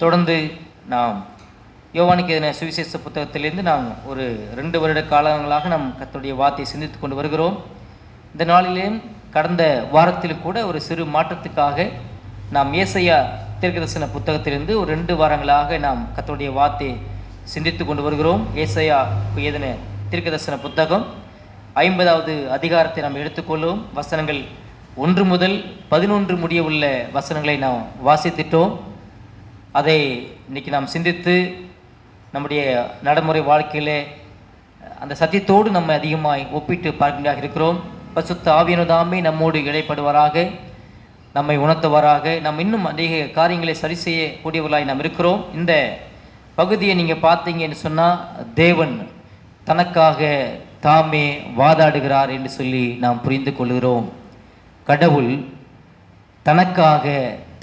தொடர்ந்து நாம் யோவானுக்கு எழுதின சுவிசேஷ புத்தகத்திலிருந்து நாம் ஒரு 2 வருட காலங்களாக நாம் கர்த்தருடைய வார்த்தையை சிந்தித்து கொண்டு வருகிறோம். இந்த நாளிலேயும் கடந்த வாரத்திலும் கூட ஒரு சிறு மாற்றத்துக்காக நாம் ஏசாயா தீர்க்கதரிசன புத்தகத்திலிருந்து ஒரு 2 வாரங்களாக நாம் கர்த்தருடைய வார்த்தையை சிந்தித்து கொண்டு வருகிறோம். ஏசாயா எழுதின தீர்க்கதரிசன புத்தகம் 50வது அதிகாரத்தை நாம் எடுத்துக்கொள்ளும். வசனங்கள் 1 முதல் 11 முடிய உள்ள வசனங்களை நாம் வாசித்திட்டோம். அதை இன்றைக்கி நாம் சிந்தித்து நம்முடைய நடைமுறை வாழ்க்கையில் அந்த சத்தியத்தோடு நம்ம அதிகமாக ஒப்பிட்டு பார்க்கின்றாக இருக்கிறோம். பரிசுத்த ஆவியானவராமே நம்மோடு இடைப்படுவாராக, நம்மை உணர்த்துவாராக. நாம் இன்னும் அதிக காரியங்களை சரி செய்யக்கூடியவர்களாய் நாம் இருக்கிறோம். இந்த பகுதியை நீங்கள் பார்த்தீங்கன்னு சொன்னால் தேவன் தனக்காக தாமே வாதாடுகிறார் என்று சொல்லி நாம் புரிந்து கொள்கிறோம். கடவுள் தனக்காக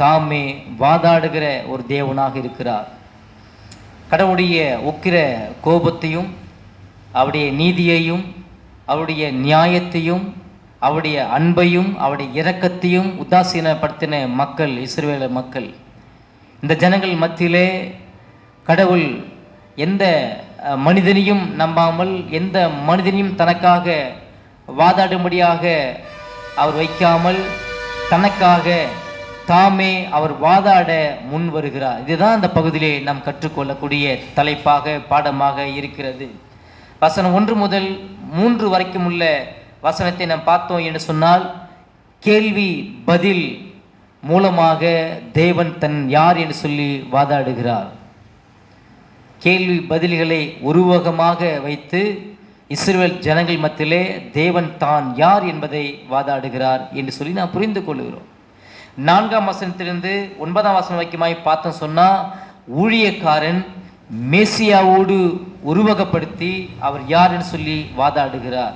தாமே வாதாடுகிற ஒரு தேவனாக இருக்கிறார். கடவுளுடைய உக்கிர கோபத்தையும் அவருடைய நீதியையும் அவருடைய நியாயத்தையும் அவருடைய அன்பையும் அவருடைய இரக்கத்தையும் உதாசீனப்படுத்தின மக்கள் இஸ்ரவேல் மக்கள். இந்த ஜனங்கள் மத்தியிலே கடவுள் எந்த மனிதனையும் நம்பாமல் எந்த மனிதனையும் தனக்காக வாதாடும்படியாக அவர் வைக்காமல் தனக்காக தாமே அவர் வாதாட முன் வருகிறார். இதுதான் அந்த பகுதியிலே நாம் கற்றுக்கொள்ளக்கூடிய தலைப்பாக பாடமாக இருக்கிறது. வசனம் 1 முதல் 3 வரைக்கும் உள்ள வசனத்தை நாம் பார்த்தோம் என்று சொன்னால், கேள்வி பதில் மூலமாக தேவன் தன் யார் என்று சொல்லி வாதாடுகிறார். கேள்வி பதில்களை உருவகமாக வைத்து இஸ்ரவேல் ஜனங்கள் மத்தியிலே தேவன் தான் யார் என்பதை வாதாடுகிறார் என்று சொல்லி நாம் புரிந்து கொள்கிறோம். 4ஆம் வசனத்திலிருந்து 9ஆம் வசனம் வரைக்குமாய் பார்த்தோம் சொன்னால், ஊழியக்காரன் மேசியாவோடு உருவகப்படுத்தி அவர் யார் என்று சொல்லி வாதாடுகிறார்.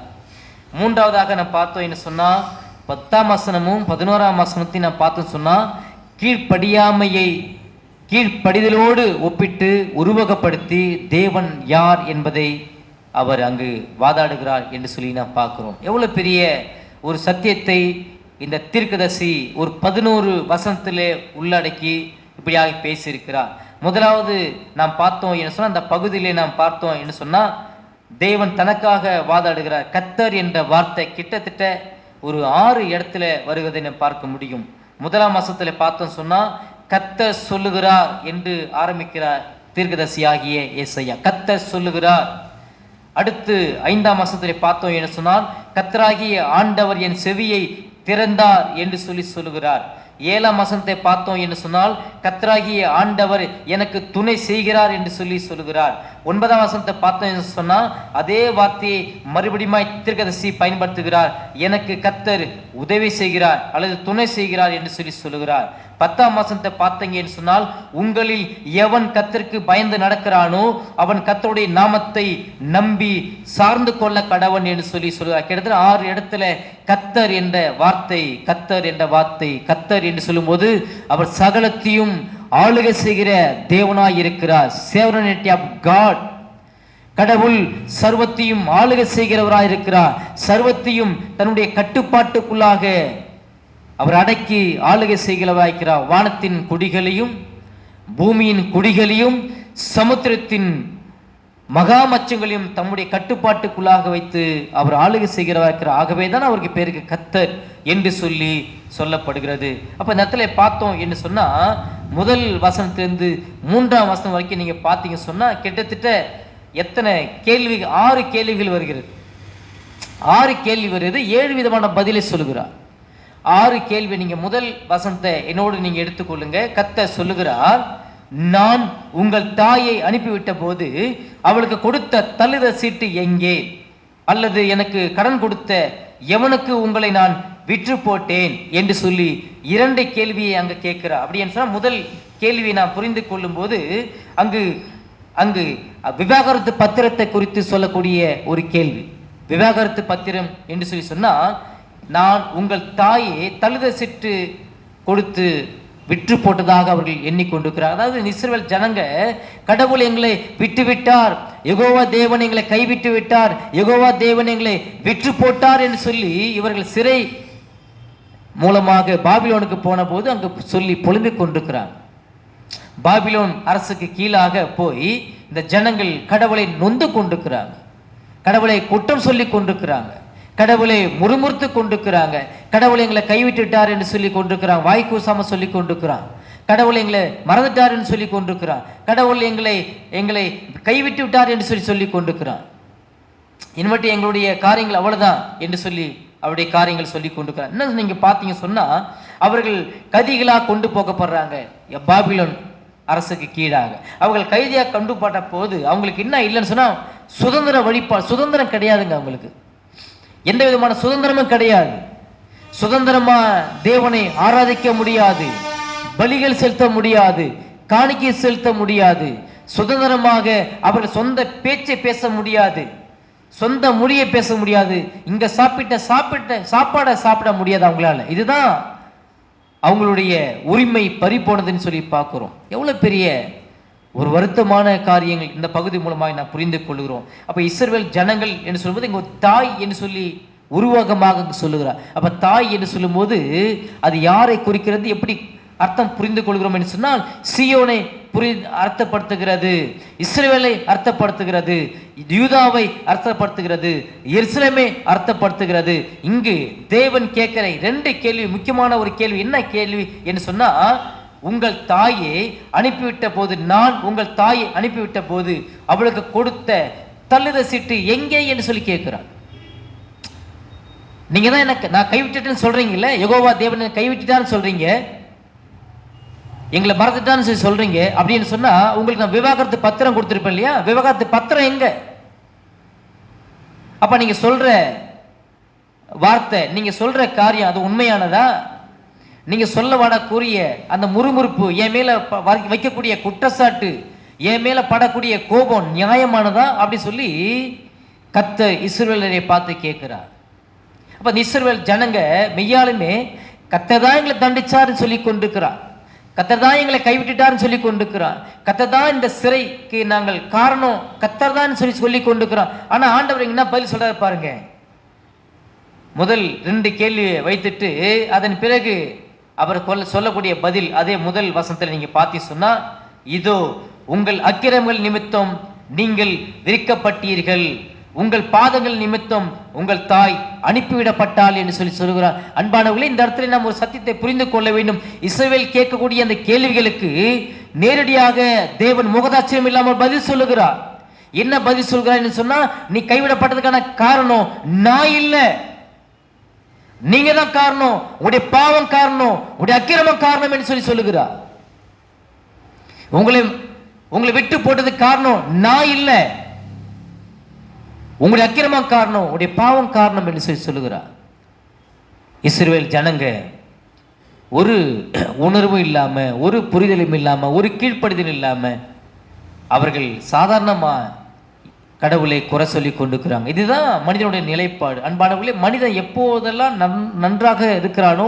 3ஆவதாக நாம் பார்த்தோம் என்று சொன்னால் 10ஆம் வசனமும் 11ஆம் வசனத்தையும் நாம் பார்த்தோம் சொன்னால், கீழ்ப்படியாமையை கீழ்ப்படிதலோடு ஒப்பிட்டு உருவகப்படுத்தி தேவன் யார் என்பதை அவர் அங்கு வாதாடுகிறார் என்று சொல்லி நாம் பார்க்கிறோம். எவ்வளோ பெரிய ஒரு சத்தியத்தை இந்த தீர்க்கதரிசி ஒரு 11 வசனத்திலே உள்ளடக்கி இப்படியாக பேசியிருக்கிறார். முதலாவது நாம் பார்த்தோம் என்று சொன்னால், அந்த பகுதியிலே நாம் பார்த்தோம் என்று சொன்னால், தேவன் தனக்காக வாதாடுகிறார். கர்த்தர் என்ற வார்த்தை கிட்டத்தட்ட ஒரு 6 இடத்துல வருவதை நாம் பார்க்க முடியும். 1ஆம் வசனத்தில் பார்த்தோம் சொன்னால், கர்த்தர் சொல்லுகிறார் என்று ஆரம்பிக்கிறார் தீர்க்கதரிசியாகிய ஏசாயா. கர்த்தர் சொல்லுகிறார். அடுத்து 5ஆம் வசனத்திலே பார்த்தோம் என்று சொன்னால், கர்த்தராகிய ஆண்டவர் என் செவியை திறந்தார் என்று சொல்லி சொல்லுகிறார். 7ஆம் வசனத்தை பார்த்தோம் என்று சொன்னால், கர்த்தராகிய ஆண்டவர் எனக்கு துணை செய்கிறார் என்று சொல்லி சொல்லுகிறார். 9ஆம் வசனத்தை பார்த்தோம் என்று சொன்னால், அதே வார்த்தையை மறுபடியும் தீர்க்கதரிசி பயன்படுத்துகிறார். எனக்கு கர்த்தர் உதவி செய்கிறார் அல்லது துணை செய்கிறார் என்று சொல்லி சொல்லுகிறார். 10ஆம் வசனத்தை பார்த்தீங்க என்று சொன்னால், உங்களில் எவன் கர்த்தருக்கு பயந்து நடக்கிறானோ அவன் கர்த்தருடைய நாமத்தை நம்பி சார்ந்து கொள்ள கடவன் என்று சொல்லி சொல்கிறார். கிட்டத்தட்ட 6 இடத்துல கர்த்தர் என்ற வார்த்தை கர்த்தர் என்ற வார்த்தை கர்த்தர் என்று சொல்லும்போது அவர் சகலத்தையும் ஆளுகை செய்கிற தேவனாய் இருக்கிறார். sovereignty of God. கடவுள் சர்வத்தையும் ஆளுகை செய்கிறவராய் இருக்கிறார். சர்வத்தையும் தன்னுடைய கட்டுப்பாட்டுக்குள்ளாக அவர் அடக்கி ஆளுகை செய்கிறவராயிருக்கிறார். வானத்தின் குடிகளையும் பூமியின் குடிகளையும் சமுத்திரத்தின் மகாமச்சங்களையும் தம்முடைய கட்டுப்பாட்டுக்குள்ளாக வைத்து அவர் ஆளுகை செய்கிறவராயிருக்கிறார். ஆகவே தான் அவருக்கு பேருக்கு கர்த்தர் என்று சொல்லி சொல்லப்படுகிறது. அப்போ இந்த இடத்துல பார்த்தோம் என்று சொன்னால், முதல் வசனத்திலிருந்து 3ஆம் வசனம் வரைக்கும் நீங்கள் பார்த்தீங்க சொன்னால், கிட்டத்தட்ட எத்தனை கேள்வி? 6 கேள்விகள் வருகிறது. 6 கேள்வி வருகிறது. 7 விதமான பதிலை சொல்லுகிறார். 6 கேள்வி. நீங்கள் முதல் வசனத்தை என்னோடு நீங்கள் எடுத்துக்கொள்ளுங்க. கர்த்தர் சொல்லுகிறார், நான் உங்கள் தாயை அனுப்பிவிட்ட போது அவளுக்கு கொடுத்த தள்ளுதல் சீட்டு எங்கே? அல்லது எனக்கு கடன் கொடுத்த எவனுக்கு உங்களை நான் விற்று போட்டேன் என்று சொல்லி 2 கேள்வியை அங்கே கேட்கிறார். அப்படின்னு சொன்னால், முதல் கேள்வியை நான் புரிந்து கொள்ளும் போது அங்கு அங்கு விவாகரத்து பத்திரத்தை குறித்து சொல்லக்கூடிய ஒரு கேள்வி. விவாகரத்து பத்திரம் என்று சொல்லி சொன்னால், நான் உங்கள் தாயை தள்ளுதல் சீட்டு கொடுத்து விற்று போட்டதாக அவர்கள் எண்ணிக்கொண்டிருக்கிறார். அதாவது இஸ்ரவேல் ஜனங்க, கடவுள் எங்களை விட்டுவிட்டார், யெகோவா தேவன் எங்களை கைவிட்டு விட்டார், யெகோவா தேவன் எங்களை விற்று போட்டார் என்று சொல்லி இவர்கள் சிறை மூலமாக பாபிலோனுக்கு போன போது அங்கு சொல்லி புலம்பிக் கொண்டிருக்கிறார். பாபிலோன் அரசுக்கு கீழாக போய் இந்த ஜனங்கள் கடவுளை நொந்து கொண்டிருக்கிறாங்க, கடவுளை குற்றம் சொல்லி கொண்டிருக்கிறாங்க, கடவுளை முறுமுறுத்து கொண்டிருக்கிறாங்க, கடவுளை எங்களை கைவிட்டுட்டார் என்று சொல்லி கொண்டிருக்கிறாங்க, வாய் கூசாம சொல்லி கொண்டிருக்கிறான், கடவுள் எங்களை மறந்துட்டார் என்று சொல்லி கொண்டிருக்கிறான், கடவுள் எங்களை கைவிட்டு விட்டார் என்று சொல்லி கொண்டிருக்கிறான். இனிமேட்டு எங்களுடைய காரியங்கள் அவ்வளவுதான் என்று சொல்லி அவருடைய காரியங்கள் சொல்லி கொண்டிருக்கிறார். என்ன நீங்க பார்த்தீங்க சொன்னா, அவர்கள் கைதிகளாக கொண்டு போகப்படுறாங்க பாபிலோன் அரசுக்கு கீழாக. அவர்கள் கைதியாக கொண்டு போட்ட போது அவங்களுக்கு என்ன இல்லைன்னு சொன்னா, சுதந்திர வழிபாடு, சுதந்திரம் கிடையாதுங்க. அவங்களுக்கு எந்த விதமான சுதந்திரமும் கிடையாது. சுதந்திரமா தேவனை ஆராதிக்க முடியாது, பலிகள் செலுத்த முடியாது, காணிக்கை செலுத்த முடியாது, சுதந்திரமாக அவர்கள் சொந்த பேச்சை பேச முடியாது, சொந்த மொழியை பேச முடியாது, இங்க சாப்பிட்ட சாப்பாடை சாப்பிட முடியாது அவங்களால. இதுதான் அவங்களுடைய உரிமை பறி போனதுன்னு சொல்லி பார்க்கிறோம். எவ்வளவு பெரிய ஒரு வருத்தமான காரியங்கள் இந்த பகுதி மூலமாக நான் புரிந்து கொள்கிறோம். அப்ப இஸ்ரவேல் ஜனங்கள் என்று சொல்லும்போது இங்க தாய் என்று சொல்லி உருவகமாக சொல்லுகிறார். அப்ப தாய் என்று சொல்லும் போது அது யாரை குறிக்கிறது, எப்படி அர்த்தம் புரிந்து கொள்கிறோம் என்று சொன்னால், சீயோனை அர்த்தப்படுத்துகிறது, இஸ்ரவேலை அர்த்தப்படுத்துகிறது, யூதாவை அர்த்தப்படுத்துகிறது, எருசலேமை அர்த்தப்படுத்துகிறது. இங்கு தேவன் கேட்கிற 2 கேள்வி, முக்கியமான ஒரு கேள்வி. என்ன கேள்வி என்று சொன்னா, உங்கள் தாயை அனுப்பிவிட்ட போது, நான் உங்கள் தாயை அனுப்பிவிட்ட போது அவளுக்கு கொடுத்த தள்ளுத சீட்டு எங்கே என்று சொல்லி கேட்கிறார். நீங்க தான் எனக்கு நான் கைவிட்டுட்டேன்னு சொல்றீங்கல்ல, யெகோவா தேவனை கைவிட்டுட்டான்னு சொல்றீங்க, எங்களை மறந்துட்டான்னு சொல்லி சொல்றீங்க. அப்படின்னு சொன்னா உங்களுக்கு நான் விவாகரத்து பத்திரம் கொடுத்துருப்பேன் இல்லையா, விவாகரத்து பத்திரம் எங்க? அப்ப நீங்க சொல்ற வார்த்தை, நீங்க சொல்ற காரியம் அது உண்மையானதா? நீங்க சொல்ல வரக்கூடிய அந்த முறுமுறுப்பு, என் மேல வைக்கக்கூடிய குற்றச்சாட்டு, என் மேல படக்கூடிய கோபம் நியாயமானதா அப்படி சொல்லி கர்த்தர் இஸ்ரவேலரை பார்த்து கேட்கிறார். அப்ப இஸ்ரவேல் ஜனங்க மெய்யாலுமே கர்த்தர் தான் எங்களை தண்டிச்சாருன்னு சொல்லி கொண்டிருக்கிறார், கர்த்தர் தான் எங்களை கைவிட்டுட்டாருன்னு சொல்லி கொண்டிருக்கிறான், கர்த்தர் தான் இந்த சிறைக்கு நாங்கள் காரணம், கர்த்தர் தான் சொல்லி கொண்டிருக்கிறான். ஆனா ஆண்டவர் என்ன பதில் சொல்றாரு பாருங்க. முதல் 2 கேள்வியை வைத்துட்டு அதன் பிறகு அவர் சொல்லக்கூடிய பதில் அதே முதல் வசனத்தில் நீங்க பார்த்து சொன்னா, இதோ உங்கள் அக்கிரமங்கள் நிமித்தம் நீங்கள் விரிக்கப்பட்டீர்கள், உங்கள் பாதங்கள் நிமித்தம் உங்கள் தாய் அனுப்பிவிடப்பட்டாள் என்று சொல்லி சொல்கிறார். அன்பானவர்களே, இந்த இடத்துல நாம் ஒரு சத்தியத்தை புரிந்து கொள்ள வேண்டும். இஸ்ரவேல் கேட்கக்கூடிய அந்த கேள்விகளுக்கு நேரடியாக தேவன் முகதாட்சியம் இல்லாமல் பதில் சொல்லுகிறார். என்ன பதில் சொல்கிறார் என்று சொன்னா, நீ கைவிடப்பட்டதுக்கான காரணம் நான் இல்லை, நீங்க தான் காரணம், உங்களுடைய பாவம் காரணம், உங்களுடைய அக்கிரமம் காரணம் என்று சொல்லி சொல்லுகிறார். உங்களை விட்டு போட்டது காரணம் நான் இல்லை, உங்களுடைய அக்கிரமம் காரணம், உங்களுடைய பாவம் காரணம் என்று சொல்லி சொல்லுகிறார். இஸ்ரவேல் ஜனங்க ஒரு உணர்வும் இல்லாம, ஒரு புரிதலும் இல்லாம, ஒரு கீழ்ப்படுதலும் இல்லாம அவர்கள் சாதாரணமா கடவுளை குறை சொல்லி கொண்டிருக்கிறாங்க. இதுதான் மனிதனுடைய நிலைப்பாடு. அன்பானவர்களே, மனிதன் எப்போதெல்லாம் நன்றாக இருக்கிறானோ,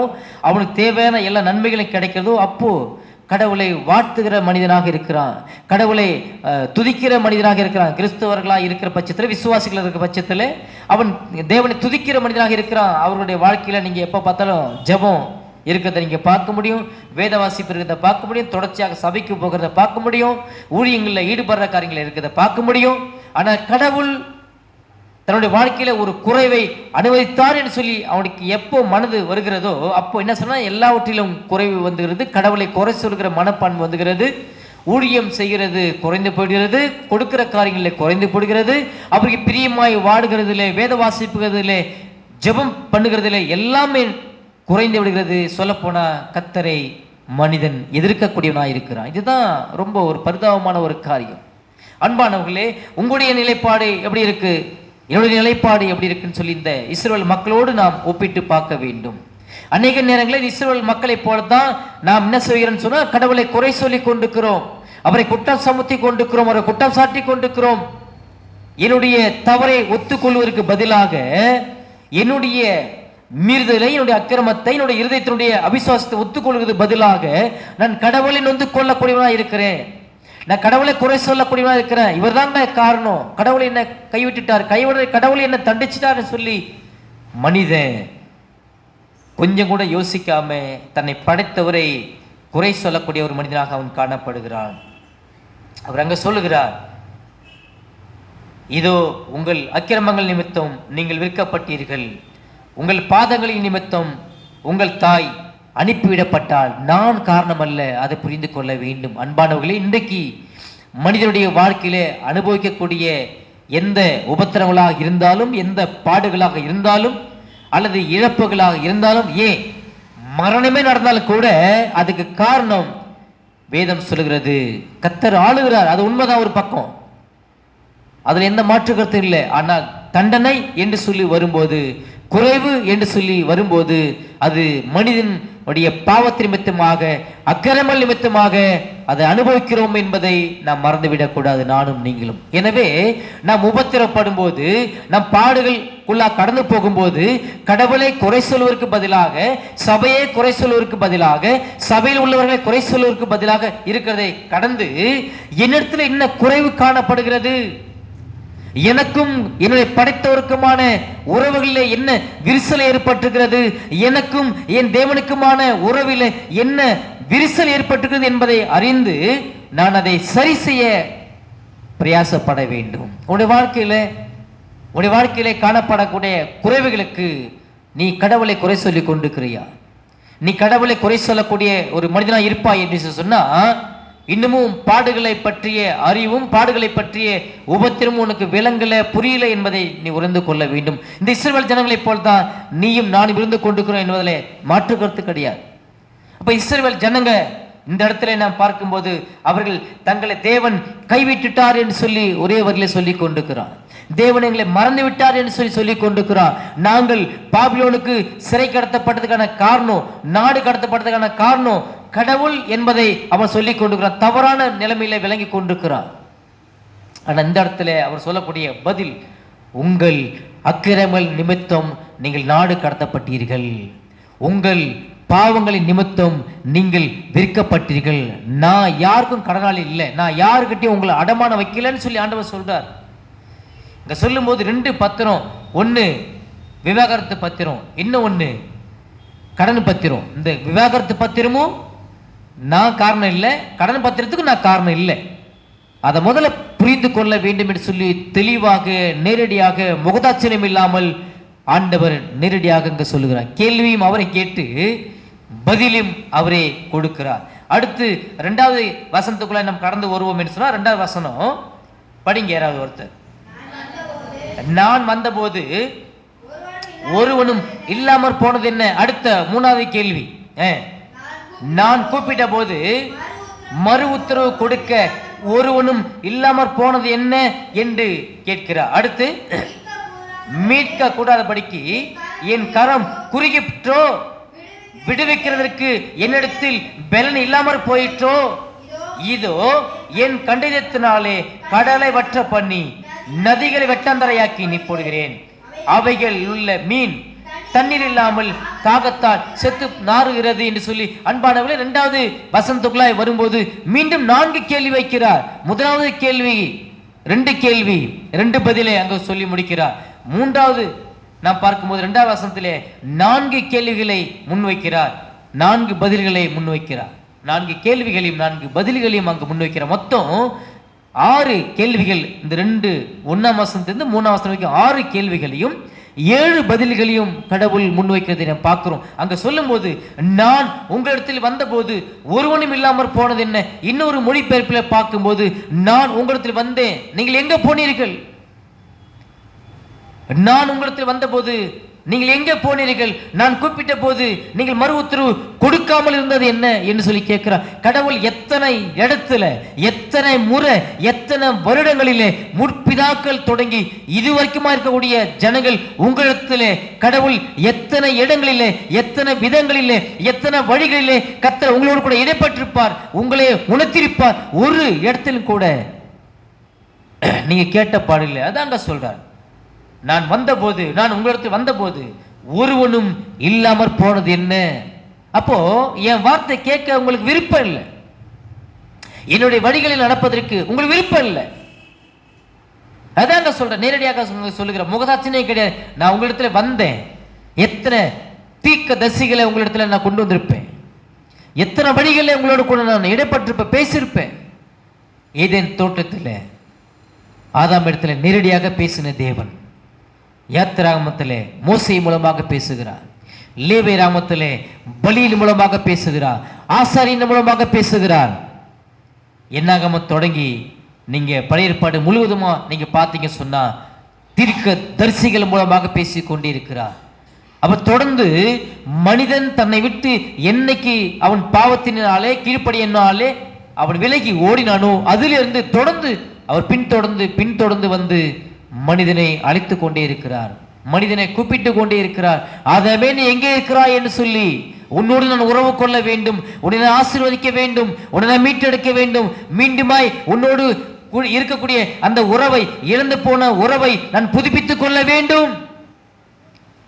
அவனுக்கு தேவையான எல்லா நன்மைகளும் கிடைக்கிறதோ அப்போ கடவுளை வாழ்த்துகிற மனிதனாக இருக்கிறான், கடவுளை துதிக்கிற மனிதனாக இருக்கிறான். கிறிஸ்தவர்களாக இருக்கிற பட்சத்தில், விசுவாசிகள் இருக்கிற பட்சத்தில் அவன் தேவனை துதிக்கிற மனிதனாக இருக்கிறான். அவர்களுடைய வாழ்க்கையில் நீங்கள் எப்போ பார்த்தாலும் ஜெபம் இருக்கிறத நீங்கள் பார்க்க முடியும், வேத வாசிப்பு இருக்கிறத பார்க்க முடியும், தொடர்ச்சியாக சபைக்கு போகிறத பார்க்க முடியும், ஊழியங்களில் ஈடுபடுற காரியங்களில் இருக்கிறத பார்க்க முடியும். ஆனால் கடவுள் தன்னுடைய வாழ்க்கையில ஒரு குறைவை அனுமதித்தார் என்று சொல்லி அவனுக்கு எப்போ மனது வருகிறதோ அப்போ என்ன சொன்னா, எல்லாவற்றிலும் குறைவு வந்துகிறது, கடவுளை குறை சொல்கிற மனப்பான்மை வந்துகிறது, ஊழியம் செய்கிறது குறைந்து போடுகிறது, கொடுக்கிற காரியங்களில் குறைந்து போடுகிறது, அவருக்கு பிரியமாய் வாடுகிறதில்லை, வேத வாசிப்புகிறதில்லை, ஜெபம் பண்ணுகிறதில்லை, எல்லாமே குறைந்து விடுகிறது. சொல்லப்போனா கர்த்தரை மனிதன் எதிர்க்கக்கூடியவனாக இருக்கிறான். இதுதான் ரொம்ப ஒரு பரிதாபமான ஒரு காரியம். அன்பானவர்களே, உங்களுடைய நிலைப்பாடு எப்படி இருக்கு, என்னுடைய நிலைப்பாடு எப்படி இருக்குன்னு சொல்லி இந்த இஸ்ரவேல் மக்களோடு நாம் ஒப்பிட்டு பார்க்க வேண்டும். அநேக நேரங்களில் இஸ்ரவேல் மக்களை போலதான் நாம் என்ன செய்கிறோம்னு சொன்னா, கடவுளை குறை சொல்லி கொண்டிருக்கிறோம், அவரை குற்றம் சுமத்தி கொண்டிருக்கிறோம், அவரை குற்றம் சாட்டி கொண்டிருக்கிறோம். என்னுடைய தவறை ஒத்துக்கொள்வதற்கு பதிலாக என்னுடைய மீறுதலை, என்னுடைய அக்கிரமத்தை, என்னுடைய இருதயத்தினுடைய அவிசுவாசத்தை ஒத்துக்கொள்வது பதிலாக நான் கடவுளை நொந்து கொள்ளக்கூடியவனா இருக்கிறேன், நான் கடவுளை குறை சொல்லக்கூடியவனா இருக்கிறேன், இவர் தான் காரணம், கடவுளை என்ன கைவிட்டுட்டார், கடவுளை என்ன தண்டிச்சிட்டார்னு சொல்லி மனிதன் கொஞ்சம் கூட யோசிக்காம தன்னை படைத்தவரை குறை சொல்லக்கூடிய ஒரு மனிதனாக அவன் காணப்படுகிறான். அவர் அங்க சொல்லுகிறார், இதோ உங்கள் அக்கிரமங்கள் நிமித்தம் நீங்கள் விற்கப்பட்டீர்கள், உங்கள் பாதங்களின் நிமித்தம் உங்கள் தாய் அனுப்பிவிடப்பட்டால் நான் காரணம் அல்ல, அதை புரிந்து கொள்ள வேண்டும். அன்பானவர்களே, இன்றைக்கு மனிதனுடைய வாழ்க்கையிலே அனுபவிக்கக்கூடிய எந்த உபத்திரங்களாக இருந்தாலும், எந்த பாடுகளாக இருந்தாலும், அல்லது இழப்புகளாக இருந்தாலும், ஏன் மரணமே நடந்தாலும் கூட அதுக்கு காரணம் வேதம் சொல்லுகிறது கர்த்தர் ஆளுகிறார். அது உண்மைதான் ஒரு பக்கம், அதில் எந்த மாற்று கருத்து இல்லை. ஆனால் தண்டனை என்று சொல்லி வரும்போது, குறைவு என்று சொல்லி வரும்போது, அது மனிதனுடைய பாவத்தின் நிமித்தமாக, அக்கிரம நிமித்தமாக அதை அனுபவிக்கிறோம் என்பதை நாம் மறந்துவிடக்கூடாது, நானும் நீங்களும். எனவே நாம் உபத்திரப்படும் போது, நம் பாடுகளுக்குள்ளா கடந்து போகும்போது, கடவுளை குறை சொல்வதற்கு பதிலாக, சபையை குறை சொல்வதற்கு பதிலாக, சபையில் உள்ளவர்களை குறை சொல்வதற்கு பதிலாக இருக்கிறதை கடந்து என்னிடத்தில் என்ன குறைவு காணப்படுகிறது, எனக்கும் என்னுடைய படைத்தவருக்குமான உறவுகளில் என்ன விரிசல் ஏற்பட்டிருக்கிறது, எனக்கும் என் தேவனுக்குமான உறவில் என்ன விரிசல் ஏற்பட்டிருக்கிறது என்பதை அறிந்து நான் அதை சரி செய்ய பிரயாசப்பட வேண்டும். உன்னுடைய வாழ்க்கையில காணப்படக்கூடிய குறைவுகளுக்கு நீ கடவுளை குறை சொல்லி கொண்டிருக்கிறியா? நீ கடவுளை குறை சொல்லக்கூடிய ஒரு மனிதனா இருப்பாய் என்று சொன்னா, இன்னமும் பாடுகளை பற்றிய அறிவும், பாடுகளை பற்றிய உபத்திரமும் உனக்கு விளங்கல, புரியல என்பதை நீ உணர்ந்து கொள்ள வேண்டும். இந்த இஸ்ரவேல் ஜனங்களைப் போல்தான் நீயும் நானும் இருந்து கொண்டிருக்கிறோம் என்பதில் மாற்று கருத்து கிடையாது. அப்ப இஸ்ரவேல் ஜனங்க இந்த இடத்துல நாம் பார்க்கும்போது, அவர்கள் தங்களை தேவன் கைவிட்டுட்டார் என்று சொல்லி ஒரே வரியில சொல்லி கொண்டிருக்கிறான். தேவன் எங்களை மறந்து விட்டார் என்று சொல்லி கொண்டிருக்கிறான். நாங்கள் பாபிலோனுக்கு சிறை கடத்தப்பட்டதுக்கான காரணம், நாடு கடத்தப்பட்டதுக்கான காரணம் கடவுள் என்பதை அவன் சொல்லிக் கொண்டிருக்கிறான். தவறான நிலைமையில விளங்கி கொண்டிருக்கிறான். ஆனா இந்த இடத்துல அவர் சொல்லக்கூடிய பதில், உங்கள் அக்கிரமங்கள் நிமித்தம் நீங்கள் நாடு கடத்தப்பட்டீர்கள், உங்கள் பாவங்களின் நிமித்தம் நீங்கள் விற்கப்பட்டீர்கள். நான் யாருக்கும் கடனாளி இல்லை, நான் யாருக்கிட்டையும் உங்களை அடமானம் வைக்கலன்னு சொல்லி ஆண்டவர் சொல்றார். இங்க சொல்லும் போது 2 பத்திரம், ஒன்று விவாகரத்து பத்திரம், இன்னும் ஒன்று கடன் பத்திரம். இந்த விவாகரத்து பத்திரமும் நான் காரணம் இல்லை, கடன் பத்திரத்துக்கு நான் காரணம் இல்லை. அதை முதல்ல புரிந்து கொள்ள வேண்டும் என்று சொல்லி தெளிவாக, நேரடியாக, முகதாட்சணியம் இல்லாமல் ஆண்டவர் நேரடியாக இங்க சொல்லுகிறார். கேள்வியும் அவரை கேட்டு பதிலும் அவரே கொடுக்கிறார். அடுத்து 2வது வசனத்துக்குள்ள நம்ம கடந்து வருவோம் என்று சொன்னா, 2வது வசனம் படிங்க யாராவது ஒருத்தர். நான் வந்தபோது ஒருவனும் இல்லாமற் போனது என்ன? அடுத்த 3வது கேள்வி, நான் கூப்பிட்ட போது மறு உத்தரவு கொடுக்க ஒருவனும் இல்லாமற் போனது என்ன என்று கேட்கிறார். அடுத்து, மீட்க கூடாதபடிக்கு என் கரம் குறுகிற்றோ, விடுவிக்கிறதற்கு என்னிடத்தில் பலன் இல்லாமற் போயிற்றோ, இதோ என் கண்டிதத்தினாலே கடலை வற்ற பண்ணி நதிகளை வெட்டாந்தரையாக்கி நீ போடுகிறேன். அவைகள் உள்ள மீன் தண்ணீர் இல்லாமல் தாகத்தால் செத்து நாறுகிறது என்று சொல்லி, அன்பானவர்களே, 2வது வசனத்துக்குள்ளாய் வரும்போது மீண்டும் 4 கேள்வி வைக்கிறார். முதலாவது கேள்வி 2 கேள்வி, 2 பதிலை அங்கு சொல்லி முடிக்கிறார். 3வது நாம் பார்க்கும்போது 2வது வசனத்திலே 4 கேள்விகளை முன்வைக்கிறார், 4 பதில்களை முன்வைக்கிறார். 4 கேள்விகளையும் 4 பதில்களையும் அங்கு முன்வைக்கிறார். மொத்தம் 6 கேள்விகள். இந்த 1ஆம் வசனத்திலிருந்து 3ஆம் வசனம் வரைக்கும் 6 கேள்விகளையும் 7 பதில்களையும் கடவுள் முன்வைக்கிறதை நாம் பார்க்கிறோம். அங்க சொல்லும் போது, நான் உங்களிடத்தில் வந்தபோது ஒருவனும் இல்லாமற் போனது என்ன? இன்னொரு மொழிபெயர்ப்பில் பார்க்கும்போது, நான் உங்களிடத்தில் வந்தேன், நீங்கள் எங்க போனீர்கள்? நான் உங்களிடத்தில் வந்தபோது நீங்கள் எங்கே போனீர்கள்? நான் கூப்பிட்ட போது நீங்கள் மறு உத்தரவு கொடுக்காமல் இருந்தது என்ன என்று சொல்லி கேட்கிறார். கடவுள் எத்தனை இடத்துல, எத்தனை முறை, எத்தனை வருடங்களிலே, முற்பிதாக்கள் தொடங்கி இதுவரைக்குமா இருக்கக்கூடிய ஜனங்கள் உங்களிடத்திலே கடவுள் எத்தனை இடங்களிலே, எத்தனை விதங்களிலே, எத்தனை வழிகளிலே கர்த்தர் உங்களோடு கூட இடைப்பட்டிருப்பார், உங்களே உணர்த்திருப்பார். ஒரு இடத்திலும் கூட நீங்க கேட்ட பாடில்லை. அதாங்க சொல்றார், நான் வந்தபோது, நான் உங்களிடத்தில் வந்தபோது ஒருவனும் இல்லாமற் போனது என்ன? அப்போ என் வார்த்தை கேட்க உங்களுக்கு விருப்பம் இல்லை, என்னுடைய வழிகளில் நடப்பதற்கு உங்களுக்கு விருப்பம் இல்லை. அதாங்க சொல்றேன், நேரடியாக சொல்லுகிற முகதாட்சியே கிடையாது. நான் உங்களிடத்துல வந்தேன், எத்தனை தீர்க்க தரிசிகளை உங்களிடத்துல நான் கொண்டு வந்திருப்பேன், எத்தனை வழிகளில் உங்களோட கூட நான் இடைப்பட்டிருப்பேன், பேசியிருப்பேன். ஏதேன் தோட்டத்தில் ஆதாம் இடத்துல நேரடியாக பேசின தேவன் யாத்திராகமத்திலே மோசே மூலமாக பேசுகிறார், லேவி ராமத்திலே பலியின் மூலமாக பேசுகிறார், ஆசாரியின் மூலமாக பேசுகிறார். என்னாகமம் தொடங்கி நீங்க பழைய ஏற்பாடு முழுவதுமா நீங்க பார்த்தீங்க சொன்னா தீர்க்க தரிசிகள் மூலமாக பேசி கொண்டிருக்கிறார். அப்ப தொடர்ந்து மனிதன் தன்னை விட்டு என்னைக்கு அவன் பாவத்தினாலே கீழ்ப்படியினாலே அவன் விலகி ஓடினானோ அதிலிருந்து தொடர்ந்து அவர் பின்தொடர்ந்து வந்து மனிதனை அழைத்து கொண்டே இருக்கிறார், மனிதனை கூப்பிட்டு கொண்டே இருக்கிறார். ஆதாமே நீ எங்கே இருக்கிறாய் என்று சொல்லி, உன்னோடு நான் உறவு கொள்ள வேண்டும், உன்னை ஆசீர்வதிக்க வேண்டும், உன்னை மீட்டெடுக்க வேண்டும், மீண்டுமாய் உன்னோடு இருக்கக்கூடிய அந்த உறவை, இழந்து போன உறவை நான் புதுப்பித்துக் கொள்ள வேண்டும்.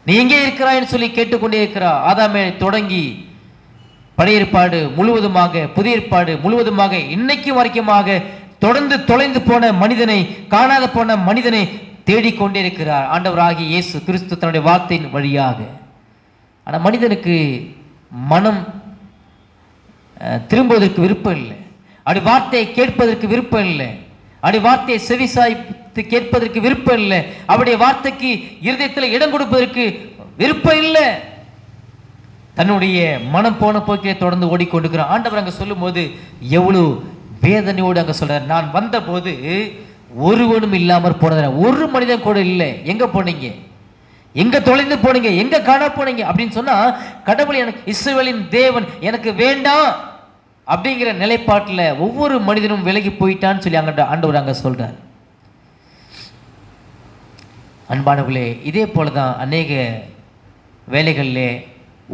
நீ எங்கே இருக்கிறாய் என்று சொல்லி கேட்டுக்கொண்டே இருக்கிறார். ஆதாமே தொடங்கி பழைய ஏற்பாடு முழுவதுமாக புதிய ஏற்பாடு முழுவதுமாக இன்னைக்கு வரைக்குமாக தொடர்ந்து தொலைந்து போன மனிதனை, காணாத போன மனிதனை தேடிக்கொண்டே இருக்கிறார் ஆண்டவராகிய இயேசு கிறிஸ்து தன்னுடைய வார்த்தையின் வழியாக. ஆனால் மனிதனுக்கு மனம் திரும்புவதற்கு விருப்பம் இல்லை, அப்படி வார்த்தையை கேட்பதற்கு விருப்பம் இல்லை, அப்படி வார்த்தையை செவிசாய்த்து கேட்பதற்கு விருப்பம் இல்லை, அவருடைய வார்த்தைக்கு இருதயத்தில் இடம் கொடுப்பதற்கு விருப்பம் இல்லை. தன்னுடைய மனம் போன போக்கிலே தொடர்ந்து ஓடிக்கொண்டிருக்கிறான். ஆண்டவர் அங்கே சொல்லும் போது எவ்வளவு வேதனையோடு அங்கே சொல்றார், நான் வந்த போது ஒருவனும் இல்லாமற் போனது, ஒரு மனிதன் கூட இல்லை. எங்க போனீங்க, எங்க தொலைந்து போனீங்க, எங்க காண போனீங்க அப்படின்னு சொன்னா, கடவுள் எனக்கு இஸ்ரவேலின் தேவன் எனக்கு வேண்டாம் அப்படிங்கிற நிலைப்பாட்டில் ஒவ்வொரு மனிதனும் விலகி போயிட்டான்னு சொல்லி அங்க ஆண்டவர் அங்க சொல்றார். அன்பானவர்களே, இதே போலதான் அநேக வேலைகளிலே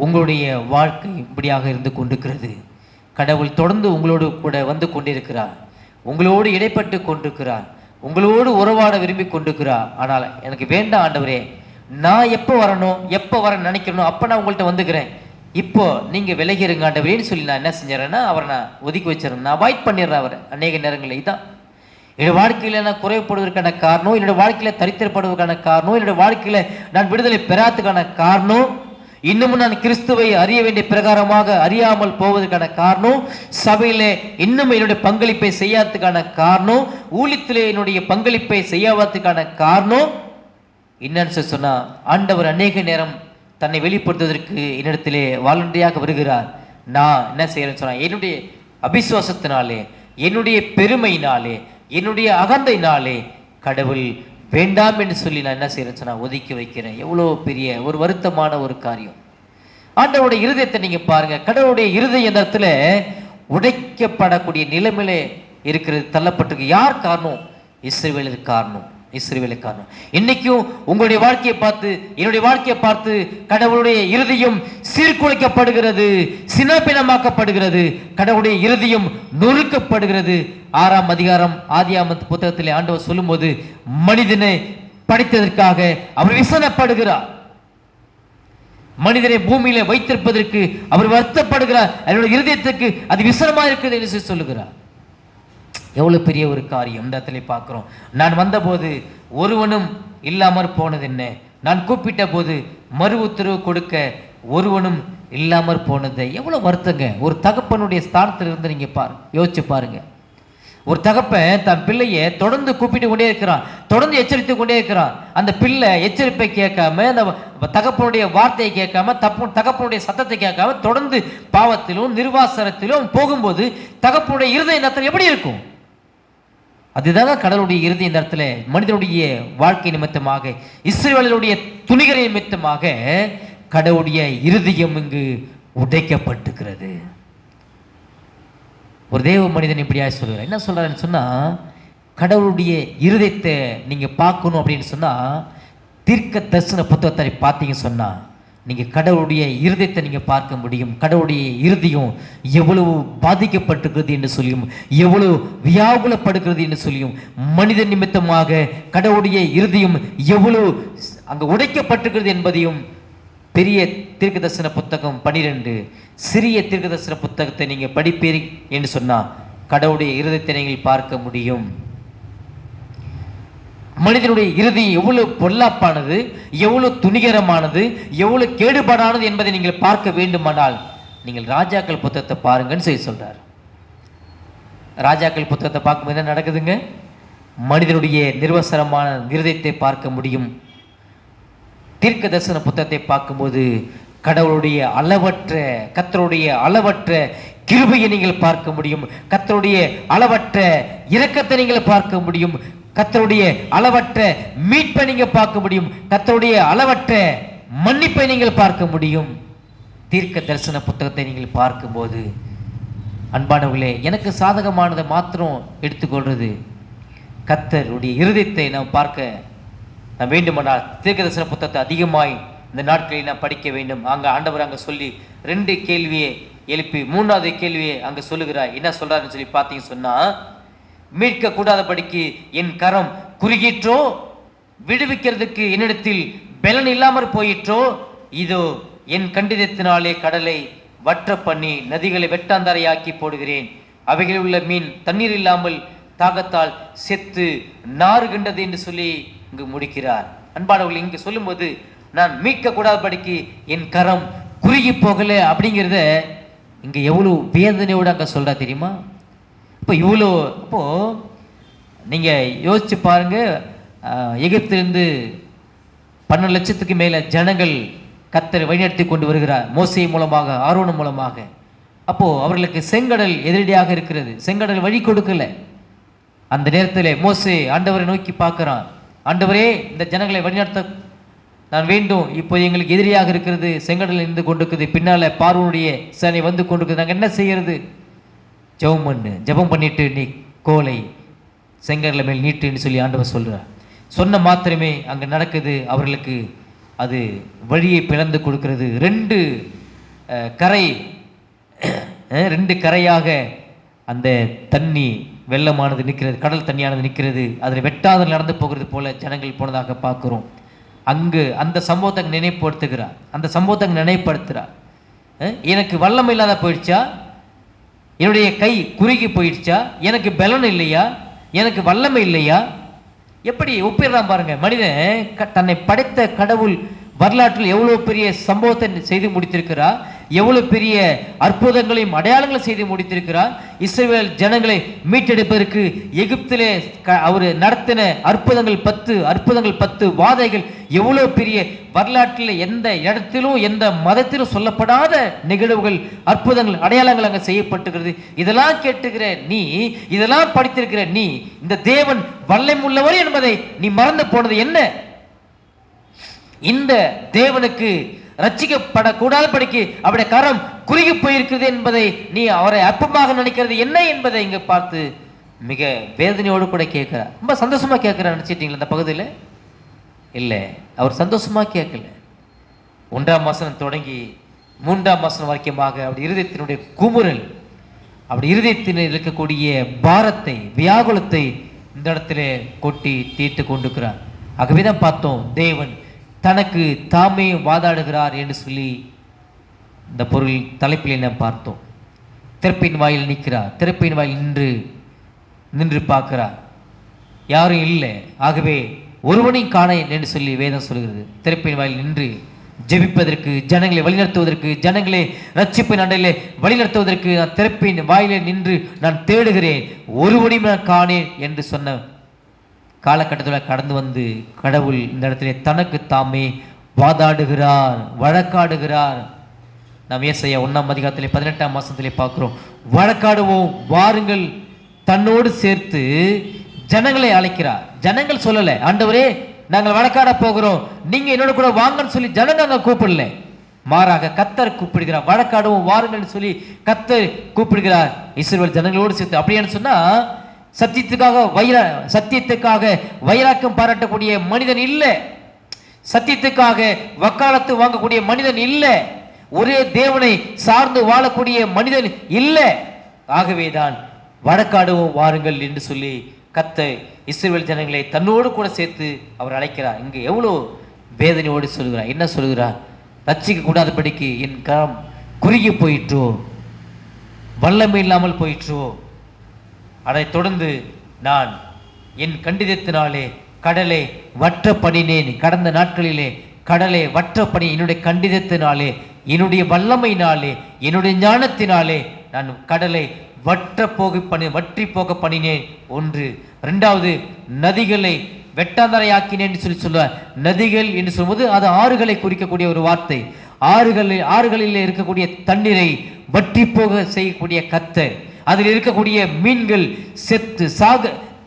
உங்களுடைய வாழ்க்கை இப்படியாக இருந்து கொண்டிருக்கிறது. கடவுள் தொடர்ந்து உங்களோடு கூட வந்து கொண்டிருக்கிறார், உங்களோடு இடைப்பட்டு கொண்டிருக்கிறார், உங்களோடு உறவாட விரும்பி கொண்டிருக்கிறார். ஆனால் எனக்கு வேண்டாம் ஆண்டவரே, நான் எப்போ வரணும், எப்போ வர நினைக்கிறனோ அப்போ நான் உங்கள்கிட்ட வந்துக்கிறேன், இப்போ நீங்கள் விலகிருங்க ஆண்டவரேன்னு சொல்லி நான் என்ன செஞ்சிடறேன்னா அவரை நான் ஒதுக்கி வச்சிடறேன், நான் அவாய்ட் பண்ணிடுறேன் அவரை. அநேக நேரங்களில் இதுதான் என்னுடைய வாழ்க்கையில் நான் குறைவுபடுவதற்கான காரணம், என்னுடைய வாழ்க்கையில் தரித்திரப்படுவதற்கான காரணம், என்னுடைய வாழ்க்கையில் நான் விடுதலை பெறாததுக்கான காரணம், இன்னமும் நான் கிறிஸ்துவை அறிய வேண்டிய பிரகாரமாக அறியாமல் போவதற்கான காரணம், சபையிலே இன்னும் என்னுடைய பங்களிப்பை செய்யாததுக்கான காரணம், ஊழியத்திலே என்னுடைய பங்களிப்பை செய்யாததுக்கான காரணம் என்னன்னு சொன்னா, ஆண்டவர் அநேக நேரம் தன்னை வெளிப்படுத்துவதற்கு என்னிடத்திலே வாலண்டியாக வருகிறார். நான் என்ன செய்யறேன்னு சொன்னா, என்னுடைய அபிசுவாசத்தினாலே, என்னுடைய பெருமையினாலே, என்னுடைய அகந்தையினாலே கடவுள் வேண்டாம் என்று சொல்லி நான் என்ன செய்யறேன்னு சொன்னா ஒதுக்கி வைக்கிறேன். எவ்வளோ பெரிய ஒரு வருத்தமான ஒரு காரியம். ஆண்டவருடைய இருதயத்தை நீங்க பாருங்க, கடவுளுடைய இருதயம் இந்த இடத்துல உடைக்கப்படக்கூடிய நிலைமையிலே இருக்கிறது, தள்ளப்பட்டிருக்கு. யார் காரணம்? இஸ்ரவேலுக்கு காரணம், இஸ்ரவேலுக்கு காரணம். இன்னைக்கும் உங்களுடைய வாழ்க்கையை பார்த்து, என்னுடைய வாழ்க்கையை பார்த்து கடவுளுடைய இருதயம் சீர்குலைக்கப்படுகிறது, சினப்பினமாக்கப்படுகிறது, கடவுளுடைய இருதயம் நொறுக்கப்படுகிறது. 6ஆம் அதிகாரம் ஆதியாகம புத்தகத்திலே ஆண்டவர் சொல்லும் போது, மனிதனை படைத்ததற்காக அவர் விசனப்படுகிறார், மனிதனை பூமியில வைத்திருப்பதற்கு அவர் வருத்தப்படுகிறார், அவருடைய இருதயத்துக்கு அது விசனமா இருக்குது என்று சொல்லுகிறார். எவ்வளவு பெரிய ஒரு காரியம் இந்த இடத்துல பார்க்கிறோம். நான் வந்தபோது ஒருவனும் இல்லாமற் போனது என்ன, நான் கூப்பிட்ட போது மறு உத்தரவு கொடுக்க ஒருவனும் இல்லாமற் போனது. எவ்வளவு வருத்தங்க. ஒரு தகப்பனுடைய ஸ்தானத்தில் இருந்து நீங்க யோசிச்சு பாருங்க. ஒரு தகப்பன் தன் பிள்ளையை தொடர்ந்து கூப்பிட்டு கொண்டே இருக்கிறான், தொடர்ந்து எச்சரித்து கொண்டே இருக்கிறான். அந்த பிள்ளை எச்சரிப்பை கேட்காம, அந்த தகப்பனுடைய வார்த்தையை கேட்காம, தகப்பனுடைய சத்தத்தை கேட்காம தொடர்ந்து பாவத்திலும் நிர்வாசனத்திலும் போகும்போது தகப்பனுடைய இருதயம் இந்த இடத்துல எப்படி இருக்கும்? அதுதாங்க கடவுளுடைய இருதயம் இந்த இடத்துல மனிதனுடைய வாழ்க்கை நிமித்தமாக, இஸ்ரவேலுடைய துணிகரை நிமித்தமாக கடவுளுடைய இருதயம் இங்கு உடைக்கப்பட்டிருக்கிறது. ஒரு தேவ மனிதன் இப்படியா சொல்கிறார். என்ன சொல்றாருன்னு சொன்னா, கடவுளுடைய இருதயத்தை நீங்க பார்க்கணும் அப்படின்னு சொன்னா, தீர்க்க தரிசன புத்தகத்தை பார்த்தீங்க சொன்னா நீங்க கடவுளுடைய இருதயத்தை நீங்க பார்க்க முடியும். கடவுளுடைய இருதயம் எவ்வளவு பாதிக்கப்பட்டிருக்கிறது என்று சொல்லியும், எவ்வளவு வியாகுலப்படுகிறது என்று சொல்லியும், மனித நிமித்தமாக கடவுளுடைய இருதயம் எவ்வளவு அங்கு உடைக்கப்பட்டிருக்கிறது என்பதையும் பெரிய தீர்க்க தரிசன புத்தகம் 12, சிறிய தீர்க்க தரிசன புத்தகத்தை நீங்க படிப்பீர் என்று சொன்னா கடவுளுடைய இருதயத்தை நீங்கள் பார்க்க முடியும். மனிதனுடைய இருதயம் எவ்வளவு பொல்லாப்பானது, எவ்வளவு துணிகரமானது, எவ்வளவு கேடுபாடானது என்பதை நீங்கள் பார்க்க வேண்டுமானால் நீங்கள் ராஜாக்கள் புத்தகத்தை பாருங்கன்னு சொல்லி சொல்கிறார். ராஜாக்கள் புத்தகத்தை பார்க்கும்போது என்ன நடக்குதுங்க? மனிதனுடைய நிர்வசரமான இருதயத்தை பார்க்க முடியும். தீர்க்க தரிசன புத்தகத்தை பார்க்கும்போது கடவுளுடைய அளவற்ற, கர்த்தருடைய அளவற்ற கிருபையை நீங்கள் பார்க்க முடியும். கர்த்தருடைய அளவற்ற இரக்கத்தை நீங்கள் பார்க்க முடியும். கர்த்தருடைய அளவற்ற மீட்பை நீங்கள் பார்க்க முடியும். கர்த்தருடைய அளவற்ற மன்னிப்பை நீங்கள் பார்க்க முடியும். தீர்க்க தரிசன புத்தகத்தை நீங்கள் பார்க்கும்போது அன்பானவர்களே, எனக்கு சாதகமானதை மாத்திரம் எடுத்துக்கொள்வது, கர்த்தருடைய இருதயத்தை நாம் பார்க்க நான் வேண்டுமானால் தீர்க்க தரிசன புத்தகத்தை அதிகமாய் இந்த நாட்களில் நான் படிக்க வேண்டும். அங்கே ஆண்டவர் அங்கே சொல்லி 2 கேள்வியை எழுப்பி 3வது கேள்வியை அங்கே சொல்லுகிறார். என்ன சொல்கிறாருன்னு சொல்லி பார்த்தீங்க சொன்னால், மீட்க கூடாதபடிக்கு என் கரம் குறுகிற்றோ, விடுவிக்கிறதுக்கு என்னிடத்தில் பலன் இல்லாமற் போயிற்றோ, இதோ என் கண்டிதத்தினாலே கடலை வற்ற பண்ணி நதிகளை வெட்டாந்தரையாக்கி போடுகிறேன். அவைகளில் உள்ள மீன் தண்ணீர் இல்லாமல் தாகத்தால் செத்து நாறுகின்றது என்று சொல்லி இங்கு முடிக்கிறார். அன்பானவர்கள், இங்கு சொல்லும்போது நான் மீட்க கூடாதபடிக்கு என் கரம் குறுகி போகலை அப்படிங்கிறத இங்கே எவ்வளோ வேதனையோடு அங்கே சொல்கிறா தெரியுமா? இப்போ இவ்வளோ, அப்போது நீங்கள் யோசிச்சு பாருங்கள், எகிப்திலிருந்து 12 லட்சத்துக்கு மேலே ஜனங்கள் கர்த்தரை வழிநடத்தி கொண்டு வருகிறார், மோசே மூலமாக, ஆரோன் மூலமாக. அப்போது அவர்களுக்கு செங்கடல் எதிரடியாக இருக்கிறது, செங்கடல் வழி கொடுக்கல. அந்த நேரத்தில் மோசே ஆண்டவரை நோக்கி பார்க்குறான், ஆண்டவரே இந்த ஜனங்களை வழிநடத்த நான் வேண்டும், இப்போ எங்களுக்கு எதிரியாக இருக்கிறது, செங்கடல் இருந்து கொண்டிருக்குது, பின்னால் பார்வோனுடைய சேனை வந்து கொண்டிருக்குது, நாங்கள் என்ன செய்யறது? ஜெபம் பண்ணிட்டு நீ கோலை செங்கடலை மேல் நீட்டுன்னு சொல்லி ஆண்டவர் சொல்கிறார். சொன்ன மாத்திரமே அங்கே நடக்குது. அவர்களுக்கு அது வழியை பிளந்து கொடுக்கிறது. 2 கரையாக அந்த தண்ணி வெள்ளமானது நிற்கிறது, கடல் தண்ணியானது நிற்கிறது. அதில் வெட்டாத நடந்து போகிறது போல ஜனங்கள் போனதாக பார்க்குறோம். அங்கு அந்த சம்பவத்தை நினைப்படுத்துகிறார், அந்த சம்பவத்தை நினைப்படுத்துகிறார். எனக்கு வல்லமை இல்லாத போயிடுச்சா, என்னுடைய கை குறுகி போயிடுச்சா, எனக்கு பலன் இல்லையா, எனக்கு வல்லமை இல்லையா? எப்படி ஒப்பிடுறான் பாருங்க. மனிதன் தன்னை படைத்த கடவுள் வரலாற்றில் எவ்வளோ பெரிய சம்பவத்தை செய்து முடித்திருக்கிறார், எவ்வளோ பெரிய அற்புதங்களையும் அடையாளங்களும் செய்து முடித்திருக்கிறார். இஸ்ரவேல் ஜனங்களை மீட்டெடுப்பதற்கு எகிப்திலே அவர் நடத்தின அற்புதங்கள் 10 வாதைகள் எவ்வளோ பெரிய வரலாற்றில் எந்த இடத்திலும் எந்த மதத்திலும் சொல்லப்படாத நிகழ்வுகள், அற்புதங்கள், அடையாளங்கள் அங்கே செய்யப்பட்டுகிறது. இதெல்லாம் கேட்டுக்கிற நீ, இதெல்லாம் படித்திருக்கிற நீ, இந்த தேவன் வல்லமை உள்ளவர் என்பதை நீ மறந்து போனது என்ன? இந்த தேவனுக்கு ரட்சிக்கப்படக்கூடாதபடிக்கு அவருடைய கரம் குறுகி போயிருக்கிறது என்பதை நீ அவரை அற்பமாக நினைக்கிறது என்ன என்பதை இங்கே பார்த்து மிக வேதனையோடு கூட கேட்கிறார். ரொம்ப சந்தோஷமா கேட்கிறார். நினைச்சிட்டீங்களா இந்த பகுதியில்? இல்லை, அவர் சந்தோஷமா கேட்கல. 1ஆம் வசனம் தொடங்கி 3ஆம் வசனம் வரைக்குமாக அப்படி இருதயத்தினுடைய குமுறல், அப்படி இருதயத்தில் இருக்கக்கூடிய பாரத்தை, வியாகுலத்தை இந்த இடத்துல கொட்டி தீர்த்து கொண்டிருக்கிறார். ஆகவே தான் பார்த்தோம், தேவன் தனக்கு தாமே வாதாடுகிறார் என்று சொல்லி இந்த பொருள் தலைப்பில் என்ன பார்த்தோம். திறப்பின் வாயில் நிற்கிறார், திறப்பின் வாயில் நின்று பார்க்கிறார், யாரும் இல்லை. ஆகவே ஒருவனையும் காண என்று சொல்லி வேதம் சொல்கிறது. திறப்பின் வாயில் நின்று ஜெபிப்பதற்கு, ஜனங்களை வழிநடத்துவதற்கு, ஜனங்களை ரட்சிப்பின் அண்டையிலே வழிநடத்துவதற்கு நான் திறப்பின் வாயிலே நின்று நான் தேடுகிறேன், ஒருவனையும் நான் காணேன் என்று சொன்ன காலகட்டத்தில் கடந்து வந்து கடவுள் இந்த இடத்துல தனக்கு தாமே வாதாடுகிறார், வழக்காடுகிறார். நாம் ஏசாயா 1ஆம் அதிகாரத்திலே 18ஆம் வசனத்திலே பார்க்கிறோம். வழக்காடுவோம் வாருங்கள், தன்னோடு சேர்த்து ஜனங்களை அழைக்கிறார். ஜனங்கள் சொல்லலை, ஆண்டவரே நாங்கள் வழக்காட போகிறோம், நீங்க என்னோட கூட வாங்கன்னு சொல்லி ஜனங்க அங்கே கூப்பிடல, மாறாக கர்த்தர் கூப்பிடுகிறார். வழக்காடுவோம் வாருங்கள் சொல்லி கர்த்தர் கூப்பிடுகிறார் இஸ்ரவேல் ஜனங்களோடு சேர்த்து. அப்படின்னு சொன்னா சத்தியத்துக்காக வைராக்கியம் பாராட்டக்கூடிய மனிதன் இல்லை, சத்தியத்துக்காக வக்காலத்து வாங்கக்கூடிய மனிதன் இல்லை, ஒரே தேவனை சார்ந்து வாழக்கூடிய மனிதன் இல்லை. ஆகவேதான் வழக்காடுவோம் வாருங்கள் என்று சொல்லி கர்த்தர் இஸ்ரவேல் ஜனங்களை தன்னோடு கூட சேர்த்து அவர் அழைக்கிறார். இங்கு எவ்வளோ வேதனையோடு சொல்கிறார். என்ன சொல்கிறார்? ரட்சிக்க கூடாதபடிக்கு என் கரம் குறுகி போயிற்றோ, வல்லமை இல்லாமல் போயிற்றோ, அதை தொடர்ந்து நான் என் கண்டிதத்தினாலே கடலை வற்ற பண்ணினேன். கடந்த நாட்களிலே கடலை வற்ற பண்ணி என்னுடைய கண்டிதத்தினாலே என்னுடைய வல்லமையினாலே என்னுடைய ஞானத்தினாலே நான் கடலை வற்றி போக பண்ணினேன். ஒன்று. இரண்டாவது, நதிகளை வெட்டாந்தரையாக்கினேன் என்று சொல்லுவார். நதிகள் என்று சொல்லும்போது அது ஆறுகளை குறிக்கக்கூடிய ஒரு வார்த்தை. ஆறுகளில் இருக்கக்கூடிய தண்ணீரை வற்றி போக செய்யக்கூடிய கர்த்தர். அதில் இருக்கக்கூடிய மீன்கள் செத்து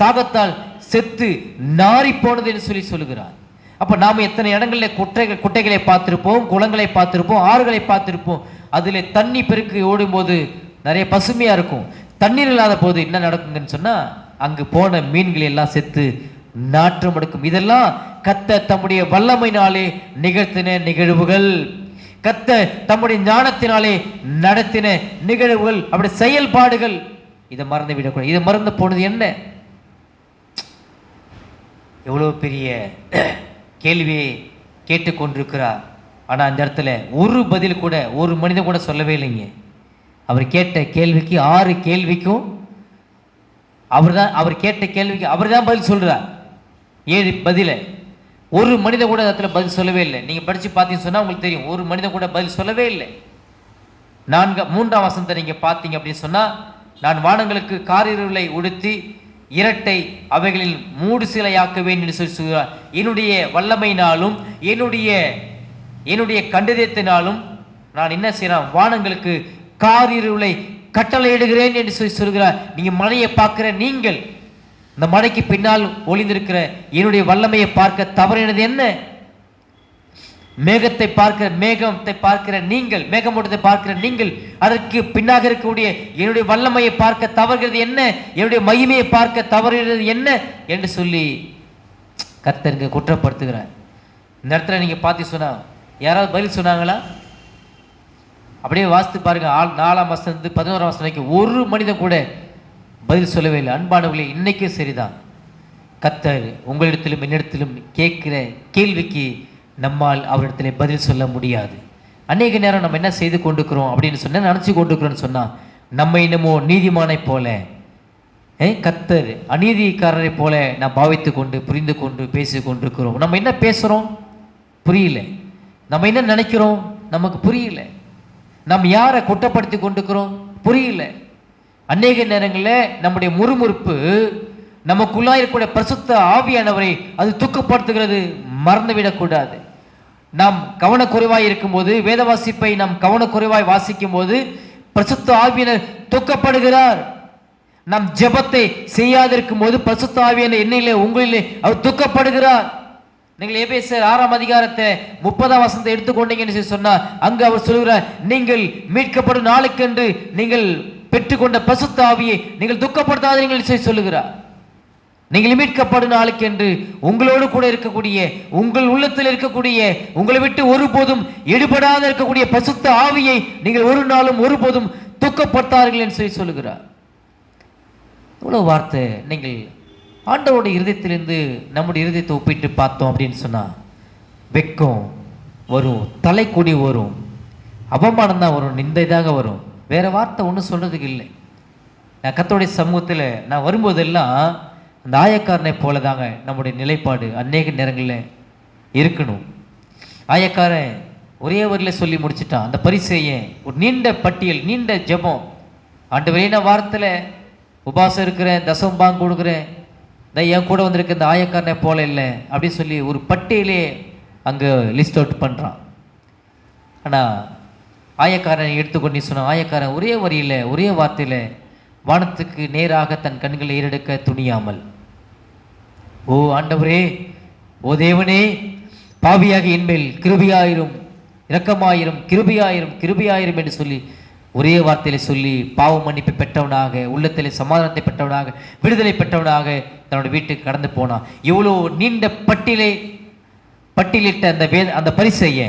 தாகத்தால் செத்து நாரி போனது என்று சொல்லுகிறார். அப்ப நாம எத்தனை இடங்களில் குட்டைகளை பார்த்திருப்போம், குளங்களை பார்த்திருப்போம், ஆறுகளை பார்த்திருப்போம். அதில் தண்ணி பெருக்கு ஓடும்போது நிறைய பசுமையா இருக்கும். தண்ணீர் இல்லாத போது என்ன நடக்குங்கன்னு சொன்னா அங்கு போன மீன்கள் எல்லாம் செத்து நாற்றம் எடுக்கும். இதெல்லாம் கர்த்தர் தம்முடைய வல்லமையினாலே நிகழ்த்தின நிகழ்வுகள், கர்த்தர் தம்முடைய ஞானத்தினாலே நடத்தின நிகழ்வுகள், அப்படி செயல்பாடுகள். இதை மறந்து விடக்கூடாது. இதை மறந்து போனது என்ன? எவ்வளோ பெரிய கேள்வியை கேட்டுக்கொண்டிருக்கிறார். ஆனால் அந்த இடத்துல ஒரு பதில் கூட ஒரு மனிதன் கூட சொல்லவே இல்லைங்க. அவர் கேட்ட கேள்விக்கு 6 கேள்விக்கும் அவர் கேட்ட கேள்விக்கு அவர் தான் பதில் சொல்றார். 7 பதில ஒரு மனிதன் கூட இடத்துல பதில் சொல்லவே இல்லை. நீங்க படிச்சு பார்த்தீங்கன்னு சொன்னா உங்களுக்கு தெரியும், ஒரு மனிதன் கூட பதில் சொல்லவே இல்லை. 3ஆம் வசனத்தை நீங்க பார்த்தீங்க அப்படின்னு சொன்னா, நான் வானங்களுக்கு காரிருளை உடுத்தி இரட்டை அவைகளில் மூடு சிலையாக்குவேன் என்று சொல்கிறார். என்னுடைய வல்லமையினாலும் என்னுடைய கண்டிதத்தினாலும் நான் என்ன செய்யறேன்? வானங்களுக்கு காரிருளை கட்டளையிடுகிறேன் என்று சொல்கிறார். நீங்க மழையை பார்க்கிற நீங்கள், இந்த மழைக்கு பின்னால் ஒளிந்திருக்கிற என்னுடைய வல்லமையை பார்க்க தவறினது என்ன? மேகத்தை பார்க்கிற நீங்கள், மேகமூட்டத்தை பார்க்கிற நீங்கள், அதற்கு பின்னாக இருக்கக்கூடிய என்னுடைய வல்லமையை பார்க்க தவறுகிறது என்ன? என்னுடைய மகிமையை பார்க்க தவறுகிறது என்ன என்று சொல்லி கர்த்தர் குற்றப்படுத்துகிறார். இந்த இடத்துல நீங்க பார்த்து சொன்னா யாராவது பதில் சொன்னாங்களா? அப்படியே வாசித்து பாருங்க. 4ஆம் வசனத்து 11ஆம் வசனம் வரைக்கும் ஒரு மனிதன் கூட பதில் சொல்லவே இல்லை. அன்பானவர்களே, இன்னைக்கும் சரிதான். கர்த்தர் உங்களிடத்திலும் என்னிடத்திலும் கேட்கிற கேள்விக்கு நம்மால் அவரிடத்துல பதில் சொல்ல முடியாது. அநேக நேரம் நம்ம என்ன செய்து கொண்டிருக்கிறோம் அப்படின்னு சொன்னா, நினச்சி கொண்டிருக்கிறோன்னு சொன்னா, நம்ம என்னமோ நீதிமானை போல கர்த்தர் அநீதிக்காரரை போல நான் பாவித்து கொண்டு புரிந்து கொண்டு பேசி கொண்டிருக்கிறோம். நம்ம என்ன பேசுகிறோம் புரியல, நம்ம என்ன நினைக்கிறோம் நமக்கு புரியல, நம்ம யாரை குற்றப்படுத்தி கொண்டிருக்கிறோம் புரியல. அநேக நேரங்களில் நம்முடைய முறுமுறுப்பு நமக்குள்ளாக இருக்கக்கூடிய பரிசுத்த ஆவியானவரை அது துக்கப்படுத்துகிறது. மறந்துவிடக்கூடாது. நாம் கவனக்குறைவாய் இருக்கும்போது, வேத வாசிப்பை நாம் கவனக்குறைவாய் வாசிக்கும் போது பரிசுத்த ஆவியானவர் துக்கப்படுகிறார். நாம் ஜெபத்தை செய்யாதிருக்கும் போது பரிசுத்த ஆவியானவர் என்னிலே உங்களிலே அவர் துக்கப்படுகிறார். நீங்கள் எபேசியர் 6ஆம் அதிகாரத்தை 30ஆம் வசனத்தை எடுத்துக்கொண்டீங்கன்னு சொன்னா, அங்கு அவர் சொல்கிறார், நீங்கள் மீட்கப்படும் நாளுக்கென்று நீங்கள் பெற்றுக்கொண்ட பரிசுத்த ஆவியை நீங்கள் துக்கப்படுத்தாதீர்கள் சொல்லுகிறார். நீங்கள் மீட்கப்படும் நாளுக்கென்று உங்களோடு கூட இருக்கக்கூடிய, உங்கள் உள்ளத்தில் இருக்கக்கூடிய, உங்களை விட்டு ஒருபோதும் எடுபடாத இருக்கக்கூடிய பரிசுத்த ஆவியை நீங்கள் ஒரு நாளும் ஒருபோதும் துக்கப்படுத்தார்கள் என்று சொல்லுகிறார். இவ்வளவு வார்த்தை. நீங்கள் ஆண்டவருடைய இருதயத்திலிருந்து நம்முடைய இருதயத்தை ஒப்பிட்டு பார்த்தோம் அப்படின்னு சொன்னா, வெக்கம் வரும், தலைக்குடி வரும், அவமானம் தான் வரும், நிந்தை தாங்க வரும். வேற வார்த்தை ஒன்றும் சொல்றதுக்கு இல்லை. நான் கர்த்தருடைய சமூகத்தில் நான் வரும்போதெல்லாம் அந்த ஆயக்காரனை போல தாங்க நம்முடைய நிலைப்பாடு அநேக நேரங்களில் இருக்கணும். ஆயக்காரன் ஒரே வரியில் சொல்லி முடிச்சுட்டான். அந்த பரிசேயன் ஒரு நீண்ட பட்டியல், நீண்ட ஜெபம். ஆண்டவரே, நான் வாரத்தில் உபாசம் இருக்கிறேன், தசம்பாங்க கொடுக்குறேன், என் கூட வந்திருக்க இந்த ஆயக்காரனை போல இல்லை அப்படின்னு சொல்லி ஒரு பட்டியலே அங்கே லிஸ்ட் அவுட் பண்ணுறான். ஆனால் ஆயக்காரனை எடுத்துக்கொண்டு சொன்னான், ஆயக்காரன் ஒரே வரியில் ஒரே வார்த்தையில் வானத்துக்கு நேராக தன் கண்களை ஏறெடுக்க துணியாமல், ஓ ஆண்டவரே, ஓ தேவனே, பாவியாக என்மேல் கிருபையாயிரும், இரக்கமாயிரும், கிருபையாயிரும், கிருபையாயிரும் என்று சொல்லி ஒரே வார்த்தையில சொல்லி பாவ மன்னிப்பை பெற்றவனாக, உள்ளத்திலே சமாதானத்தை பெற்றவனாக, விடுதலை பெற்றவனாக தன்னோட வீட்டுக்கு கடந்து போனான். இவ்வளோ நீண்ட பட்டியலிட்ட அந்த பரிசையை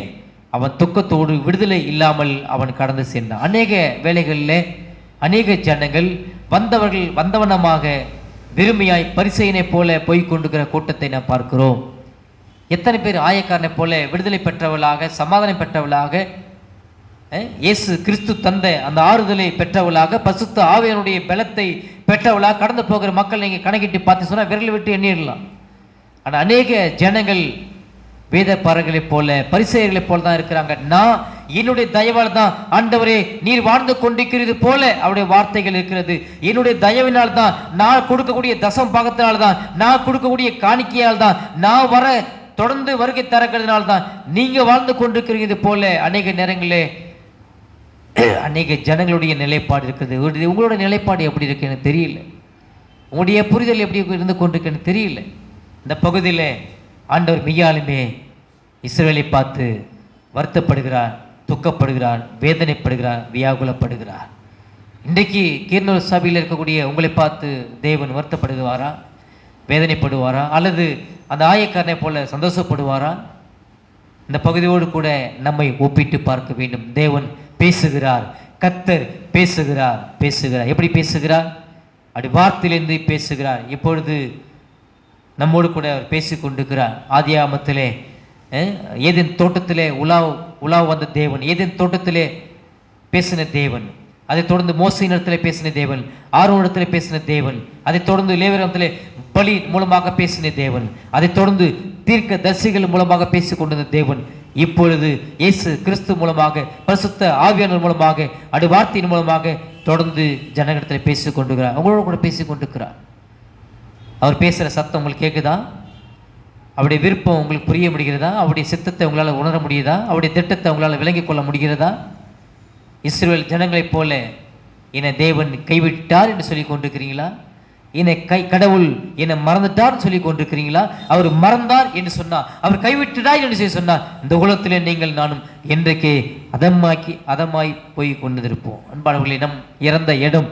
அவன் துக்கத்தோடு விடுதலை இல்லாமல் அவன் கடந்து சென்றான். அநேக வேளைகளில் அநேக ஜனங்கள் வந்தவனமாக வெறுமையாய் பரிசையினை போல போய்கொண்டிருக்கிற கூட்டத்தை நாம் பார்க்கிறோம். எத்தனை பேர் ஆயக்காரனை போல விடுதலை பெற்றவளாக, சமாதானம் பெற்றவளாக, இயேசு கிறிஸ்து தந்த அந்த ஆறுதலை பெற்றவளாக, பரிசுத்த ஆவியானுடைய பலத்தை பெற்றவளாக கடந்து போகிற மக்கள் நீங்கள் கணக்கிட்டு பார்த்து சொன்னால் விரல் விட்டு எண்ணிடலாம். ஆனால் அநேக ஜனங்கள் வேத பாரங்களைப் போல, பரிசேயர்களைப் போல தான் இருக்கிறாங்க. நான் என்னுடைய தயவால் தான் ஆண்டவரே நீர் வாழ்ந்து கொண்டிருக்கிறது போல அவருடைய வார்த்தைகள் இருக்கிறது. என்னுடைய தயவினால் தான், நான் கொடுக்கக்கூடிய தசம் பாகத்தினால் தான், நான் கொடுக்கக்கூடிய காணிக்கையால் தான், நான் வர தொடர்ந்து வருகை தரக்கிறதுனால தான் நீங்க வாழ்ந்து கொண்டிருக்கிறது போல அநேக நேரங்களே அநேக ஜனங்களுடைய நிலைப்பாடு இருக்கிறது. உங்களோட நிலைப்பாடு எப்படி இருக்கு எனக்கு தெரியல. உங்களுடைய புரிதல் எப்படி இருந்து கொண்டிருக்குன்னு தெரியல. இந்த பகுதியில் ஆண்டவர் மெய்யாலுமே இஸ்ரவேலை பார்த்து வருத்தப்படுகிறார், துக்கப்படுகிறார், வேதனைப்படுகிறார், வியாகுலப்படுகிறார். இன்றைக்கு கீர்னூர் சபையில் இருக்கக்கூடிய உங்களை பார்த்து தேவன் வருத்தப்படுவாரா, வேதனைப்படுவாரா, அல்லது அந்த ஆயக்காரனை போல சந்தோஷப்படுவாரா? இந்த பகுதியோடு கூட நம்மை ஒப்பிட்டு பார்க்க வேண்டும். தேவன் பேசுகிறார், கர்த்தர் பேசுகிறார். எப்படி பேசுகிறார்? அப்படி வார்த்தையிலிருந்து பேசுகிறார். இப்பொழுது நம்மோடு கூட அவர் பேசி கொண்டிருக்கிறார். ஆதியாகமத்திலே ஏதேன் தோட்டத்திலே உலாவ் வந்த தேவன், ஏதேன் தோட்டத்திலே பேசின தேவன், அதைத் தொடர்ந்து மோசையின் இடத்துல பேசின தேவன், ஆரோன் இடத்துல பேசின தேவன், அதைத் தொடர்ந்து லேவியரிடத்திலே பலி மூலமாக பேசின தேவன், அதைத் தொடர்ந்து தீர்க்க தரிசிகள் மூலமாக பேசிக் கொண்டிருந்த தேவன் இப்பொழுது இயேசு கிறிஸ்து மூலமாக, பரிசுத்த ஆவியானவர் மூலமாக, அப்படி வார்த்தையின் மூலமாக தொடர்ந்து ஜனங்களிடத்தில் பேசிக் கொண்டிருக்கிறார். அவங்களோட கூட பேசிக் கொண்டிருக்கிறார். அவர் பேசுகிற சத்தம் உங்களுக்கு கேட்குதா? அவருடைய விருப்பம் உங்களுக்கு புரிய முடிகிறதா? அவருடைய சித்தத்தை உங்களால் உணர முடியுதா? அவருடைய திட்டத்தை உங்களால் விளங்கிக் கொள்ள முடிகிறதா? இஸ்ரவேல் ஜனங்களைப் போல என்னை தேவன் கைவிட்டார் என்று சொல்லி கொண்டிருக்கிறீங்களா? என்னை கடவுள் என்னை மறந்துட்டார் சொல்லி கொண்டிருக்கிறீங்களா? அவர் மறந்தார் என்று சொன்னார், அவர் கைவிட்டுட்டார் என்று சொல்லி சொன்னார், இந்த உலகத்திலே நீங்கள் நானும் என்றைக்கு அதமாய் போய் கொண்டிருப்போம். அன்பானவர்களே, நம் இறந்த இடம்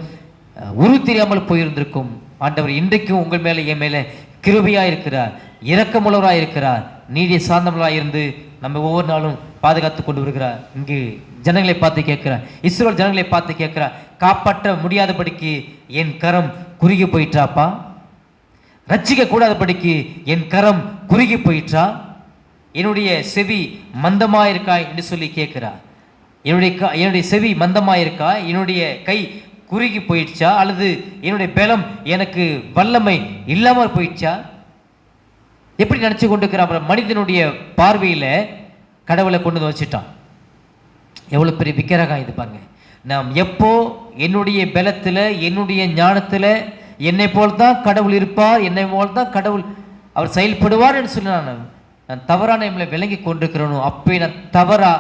உரு தெரியாமல் போயிருந்திருக்கும். ஆண்டவர் இன்றைக்கும் உங்கள் மேலே என் மேலே கிருபையாக இருக்கிறார், இரக்கமுள்ளவராக இருக்கிறார், நீடிய சார்ந்தவர்களாக இருந்து நம்ம ஒவ்வொரு நாளும் பாதுகாத்து கொண்டு வருகிறார். இங்கு ஜனங்களை பார்த்து கேட்கிறார், இஸ்ரவேல் ஜனங்களை பார்த்து கேட்கிறார், காப்பாற்ற முடியாதபடிக்கு என் கரம் குறுகி போயிட்டாப்பா? ரட்சிக்க கூடாதபடிக்கு என் கரம் குறுகி போயிட்டா? என்னுடைய செவி மந்தமாயிருக்கா என்று சொல்லி கேட்கிறார். என்னுடைய செவி மந்தமாயிருக்கா? என்னுடைய கை குறுகி போயிடுச்சா? அல்லது என்னுடைய பலம் எனக்கு வல்லமை இல்லாமல் போயிடுச்சா? எப்படி நினச்சி கொண்டிருக்கிற மனிதனுடைய பார்வையில் கடவுளை கொண்டு வந்து வச்சுட்டான். எவ்வளோ பெரிய விக்கிரகம் இது பாருங்க. நாம் எப்போ என்னுடைய பலத்தில், என்னுடைய ஞானத்தில் என்னை போல் தான் கடவுள் இருப்பார், என்னை போல் தான் கடவுள் அவர் செயல்படுவார் என்று சொல்லி நான் தவறான நம்மளை விளங்கி கொண்டிருக்கிறேனோ, அப்போ நான் தவறா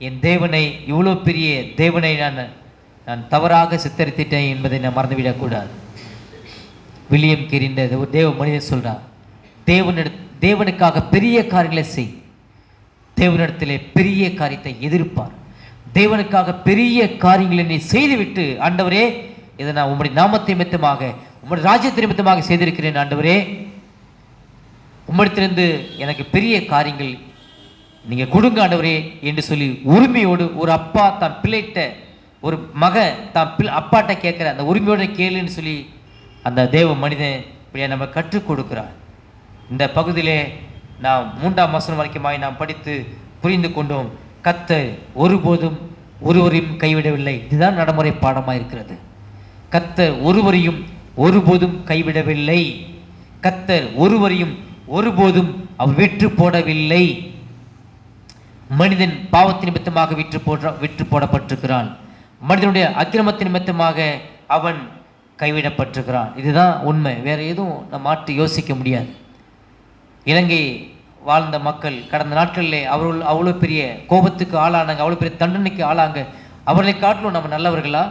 என் தேவனை, இவ்வளோ பெரிய தேவனை நான் தவறாக சித்தரித்திட்டேன் என்பதை நான் மறந்துவிடக்கூடாது. வில்லியம் கேரி ஒரு தேவ மனிதன் சொல்கிறார், தேவனுக்காக பெரிய காரியங்களை செய், தேவனிடத்திலே பெரிய காரியத்தை எதிர்ப்பார். தேவனுக்காக பெரிய காரியங்களை நீ செய்துவிட்டு, ஆண்டவரே இதை நான் உம்முடைய நாமத்தை நிமித்தமாக, உம்முடைய ராஜ்யத்தை நிமித்தமாக செய்திருக்கிறேன், ஆண்டவரே உம்மிடத்திலிருந்து எனக்கு பெரிய காரியங்கள் நீங்கள் கொடுங்க ஆண்டவரே என்று சொல்லி உரிமையோடு, ஒரு அப்பா தான் பிள்ளைகிட்ட, ஒரு மகன் தான் அப்பாட்ட கேட்குற அந்த உரிமையோடு கேளுன்னு சொல்லி அந்த தேவ மனிதன் இப்படியா நம்ம கற்றுக் கொடுக்கிறார். இந்த பகுதியிலே நாம் 3ஆம் வசனம் வரைக்குமாய் நாம் படித்து புரிந்து கொண்டோம். கர்த்தர் ஒருபோதும் ஒருவரையும் கைவிடவில்லை. இதுதான் நடைமுறை பாடமாக இருக்கிறது. கர்த்தர் ஒருவரையும் ஒருபோதும் கைவிடவில்லை. கர்த்தர் ஒருவரையும் ஒருபோதும் அவர் விற்று போடவில்லை. மனிதன் பாவத்தின் நிமித்தமாக விற்று போடப்பட்டிருக்கிறான். மனிதனுடைய அக்கிரமத்தின் நிமித்தமாக அவன் கைவிடப்பட்டிருக்கிறான். இதுதான் உண்மை. வேற எதுவும் நம்ம மாற்றி யோசிக்க முடியாது. இலங்கை வாழ்ந்த மக்கள் கடந்த நாட்களிலே அவர்கள் அவ்வளோ பெரிய கோபத்துக்கு ஆளானாங்க, அவ்வளோ பெரிய தண்டனைக்கு ஆளாங்க. அவர்களை காட்டிலும் நம்ம நல்லவர்களா?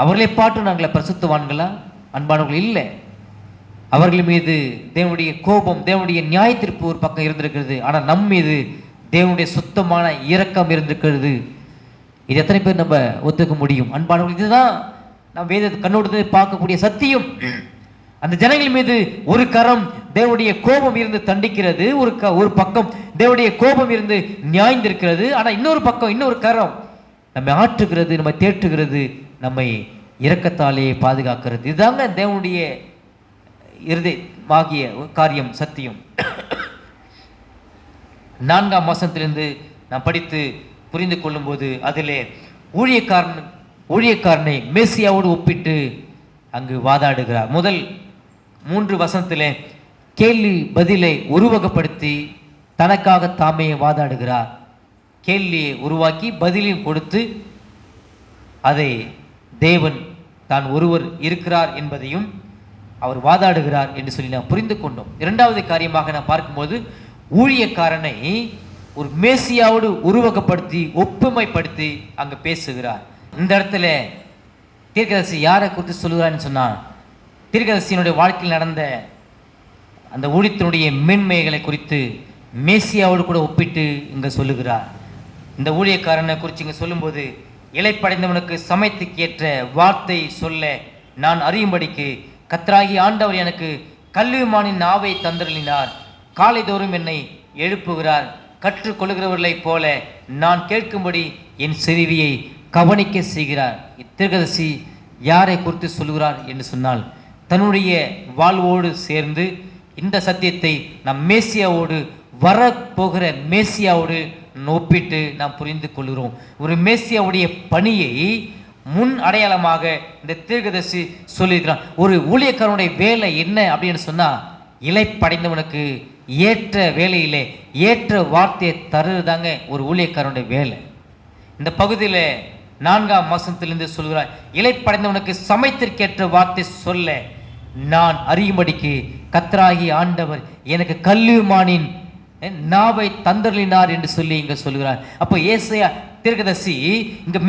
அவர்களை பாட்டும் நாங்கள பரிசுத்தவான்களா? அன்பானவர்கள் இல்லை. அவர்கள் மீது தேவனுடைய கோபம், தேவனுடைய நியாய தீர்ப்பு ஒரு பக்கம் இருந்திருக்கிறது. ஆனால் நம் மீது தேவனுடைய சுத்தமான இரக்கம் இருந்திருக்கிறது. இது எத்தனை பேர் நம்ம ஒத்துக்க முடியும்? அன்பானவர்கள், இதுதான் நாம் வேத கண்ணோட்டத்தை பார்க்கக்கூடிய சத்தியம். அந்த ஜனங்கள் மீது ஒரு கரம் தேவனுடைய கோபம் இருந்து தண்டிக்கிறது, ஒரு பக்கம் தேவனுடைய கோபம் இருந்து நியாய்ந்திருக்கிறது. ஆனால் இன்னொரு பக்கம், இன்னொரு கரம் நம்மை ஆற்றுகிறது, நம்மை தேற்றுகிறது, நம்மை இரக்கத்தாலே பாதுகாக்கிறது. இதுதாங்க தேவனுடைய இருதயமாகிய காரியம், சத்தியம். 4ஆம் வசனத்திலிருந்து நாம் படித்து புரிந்து கொள்ளும்போது அதிலே ஊழியக்காரனை மேசியாவோடு ஒப்பிட்டு அங்கு வாதாடுகிறார். முதல் 3 வசனத்திலே கேள்வி பதிலை உருவகப்படுத்தி தனக்காக தாமே வாதாடுகிறார். கேள்வியை உருவாக்கி பதிலையும் கொடுத்து அதை தேவன் தான் ஒருவர் இருக்கிறார் என்பதையும் அவர் வாதாடுகிறார் என்று சொல்லி நாம் புரிந்து கொண்டோம். இரண்டாவது காரியமாக நாம் பார்க்கும்போது ஊழியக்காரனை ஒரு மேசியாவோடு உருவகப்படுத்தி ஒப்புமைப்படுத்தி அங்கே பேசுகிறார். இந்த இடத்துல தீர்க்கதரிசி யாரை குறித்து சொல்லுகிறான்னு சொன்னால், தீர்க்கதரிசியினுடைய வாழ்க்கையில் நடந்த அந்த ஊழியத்தினுடைய மேன்மைகளை குறித்து மேசியாவோடு கூட ஒப்பிட்டு இங்கே சொல்லுகிறார். இந்த ஊழியக்காரனை குறித்து இங்கே சொல்லும்போது, இளைப்படைந்தவனுக்கு சமயத்துக்கு ஏற்ற வார்த்தை சொல்ல நான் அறியும்படிக்கு கர்த்தராகிய ஆண்டவர் எனக்கு கல்விமானின் நாவை தந்தருளினார். காலைதோறும் என்னை எழுப்புகிறார். கற்றுக்கொள்கிறவர்களைப் போல நான் கேட்கும்படி என் செவியை கவனிக்க செய்கிறார். இத்தீர்க்கதரிசி யாரை குறித்து சொல்கிறார் என்று சொன்னால், தன்னுடைய வாழ்வோடு சேர்ந்து இந்த சத்தியத்தை நம் மேசியாவோடு, வரப்போகிற மேசியாவோடு ஒப்பிட்டு நாம் புரிந்து கொள்கிறோம். ஒரு மேசியாவுடைய பணியை முன் அடையாளமாக இந்த தீர்க்கதரிசி சொல்லியிருக்கிறான். ஒரு ஊழியக்காரனுடைய வேலை என்ன அப்படின்னு சொன்னால், இளைப்படைந்தவனுக்கு ஏற்ற வேலையிலே ஏற்ற வார்த்தையை தருதாங்க ஒரு ஊழியக்காரனுடைய வேலை. இந்த பகுதியில் 4ஆம் வசனத்திலிருந்து சொல்கிறார், இளைப்படைந்தவனுக்கு சமயத்திற்கேற்ற வார்த்தை சொல்ல நான் அறியும்படிக்கு கர்த்தராகிய ஆண்டவர் எனக்கு கல்விமானின் நாவை தந்தருளினார் என்று சொல்லி இங்க சொல்கிறார். அப்போ ஏசாயா தீர்க்கதரிசி இங்க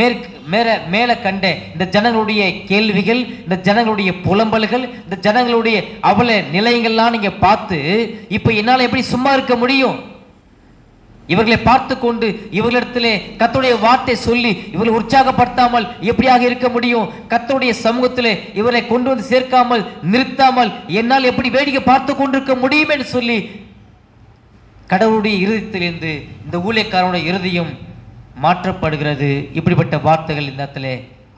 மேல கண்ட இந்த ஜனங்களுடைய கேள்விகள், இந்த ஜனங்களுடைய புலம்பல்கள், இந்த ஜனங்களுடைய அவல நிலையங்கள்லாம் நீங்க பார்த்து, இப்ப என்னால் எப்படி சும்மா இருக்க முடியும்? இவர்களை பார்த்து கொண்டு இவர்களிடத்திலே கர்த்தருடைய வார்த்தை சொல்லி இவர்களை உற்சாகப்படுத்தாமல் எப்படியாக இருக்க முடியும்? கர்த்தருடைய சமூகத்திலே இவரை கொண்டு வந்து சேர்க்காமல் நிறுத்தாமல் என்னால் எப்படி வேடிக்கை பார்த்து கொண்டிருக்க முடியும் என்று சொல்லி கடவுளுடைய இருதயத்திலிருந்து இந்த ஊழியக்காரனுடைய இருதயம் மாற்றப்படுகிறது. இப்படிப்பட்ட வார்த்தைகள் இந்த இடத்துல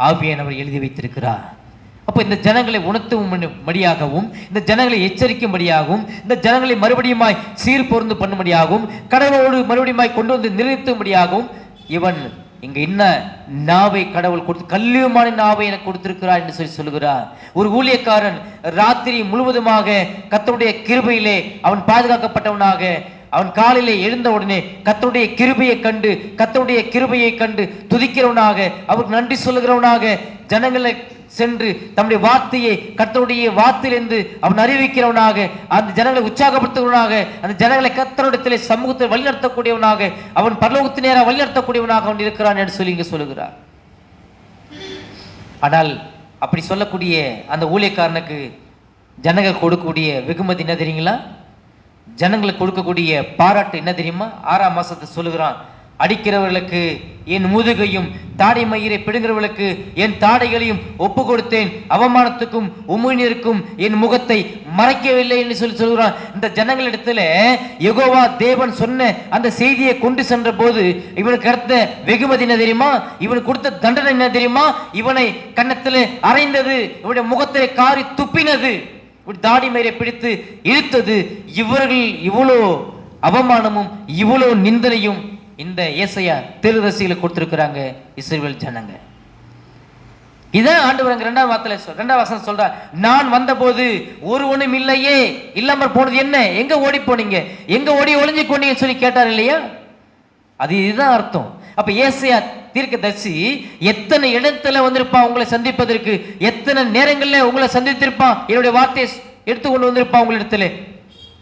ஆவியானவர் எழுதி வைத்திருக்கிறார். அப்போ இந்த ஜனங்களை உணர்த்தும்படியாகவும், இந்த ஜனங்களை எச்சரிக்கும்படியாகவும், இந்த ஜனங்களை மறுபடியுமாய் சீர் பொருந்து பண்ணும்படியாகவும், கடவுளோடு மறுபடியுமாய் கொண்டு வந்து நிறுத்தும்படியாகவும் இவன் இங்க என்ன நாவை கடவுள் கொடுத்து, கல்வியமான நாவை எனக்கு கொடுத்திருக்கிறார் என்று சொல்லி சொல்லுகிறார். ஒரு ஊழியக்காரன் ராத்திரி முழுவதுமாக கர்த்தருடைய கிருபையிலே அவன் பாதுகாக்கப்பட்டவனாக, அவன் காலையிலே எழுந்த உடனே கர்த்தருடைய கிருபையை கண்டு துதிக்கிறவனாக, அவருக்கு நன்றி சொல்லுகிறவனாக, ஜனங்களை சென்று தம்முடைய வார்த்தையை கர்த்தருடைய வார்த்தையிலிருந்து அவன் அறிவிக்கிறவனாக, அந்த ஜனங்களை உற்சாகப்படுத்துகிறவனாக, அந்த ஜனங்களை கர்த்தருடைய சமூகத்தை வழிநடத்தக்கூடியவனாக, அவன் பரலோகத்து நேராக வழிநடத்தக்கூடியவனாக அவன் இருக்கிறான் என்று சொல்லி இங்க சொல்லுகிறார். ஆனால் அப்படி சொல்லக்கூடிய அந்த ஊழியக்காரனுக்கு ஜனங்கள் கொடுக்கக்கூடிய வெகுமதி என்ன தெரியுங்களா? ஜனங்களுக்கு கொடுக்கக்கூடிய பாராட்டு என்ன தெரியுமா? 6ஆம் மாசத்தை சொல்லுகிறான், அடிக்கிறவர்களுக்கு என் முதுகையும் தாடை மயிரை பிடுங்கிறவர்களுக்கு என் தாடைகளையும் ஒப்பு கொடுத்தேன், அவமானத்துக்கும் உமிழ்நீருக்கும் என் முகத்தை மறைக்கவில்லை என்று சொல்லி சொல்கிறான். இந்த ஜனங்களிடத்துல யெகோவா தேவன் சொன்ன அந்த செய்தியை கொண்டு சென்ற போது இவனுக்கு கிடைத்த வெகுமதி என்ன தெரியுமா? இவனுக்கு கொடுத்த தண்டனை என்ன தெரியுமா? இவனை கன்னத்தில் அறைந்தது, இவனுடைய முகத்தை காரி துப்பினது, தாடி மயிரை பிடித்து இழுத்தது. இவர்கள் இவ்வளோ அவமானமும் இவ்வளோ நிந்தனையும் இந்த ஏசாயா தீர்க்கதரிசிகளை கொடுத்திருக்கிறாங்க இஸ்ரவேல் ஜனங்க. இதான் ஆண்டவர் 2ஆம் வசனம் சொல்றார், நான் வந்தபோது ஒருவனும் இல்லையே, இல்லாமல் போனது என்ன? எங்க ஓடி போனீங்க? எங்க ஓடி ஒளிஞ்சு கொண்டீங்கன்னு சொல்லி கேட்டார் இல்லையா? அது இதுதான் அர்த்தம். அப்ப ஏசாயா தீர்க்கதரிசி எத்தனை இடத்துல வந்திருப்பான் உங்களை சந்திப்பதற்கு, எத்தனை நேரங்கள்ல உங்களை சந்தித்திருப்பான், என்னுடைய வார்த்தையை எடுத்துக்கொண்டு வந்திருப்பான் உங்களிடத்துல.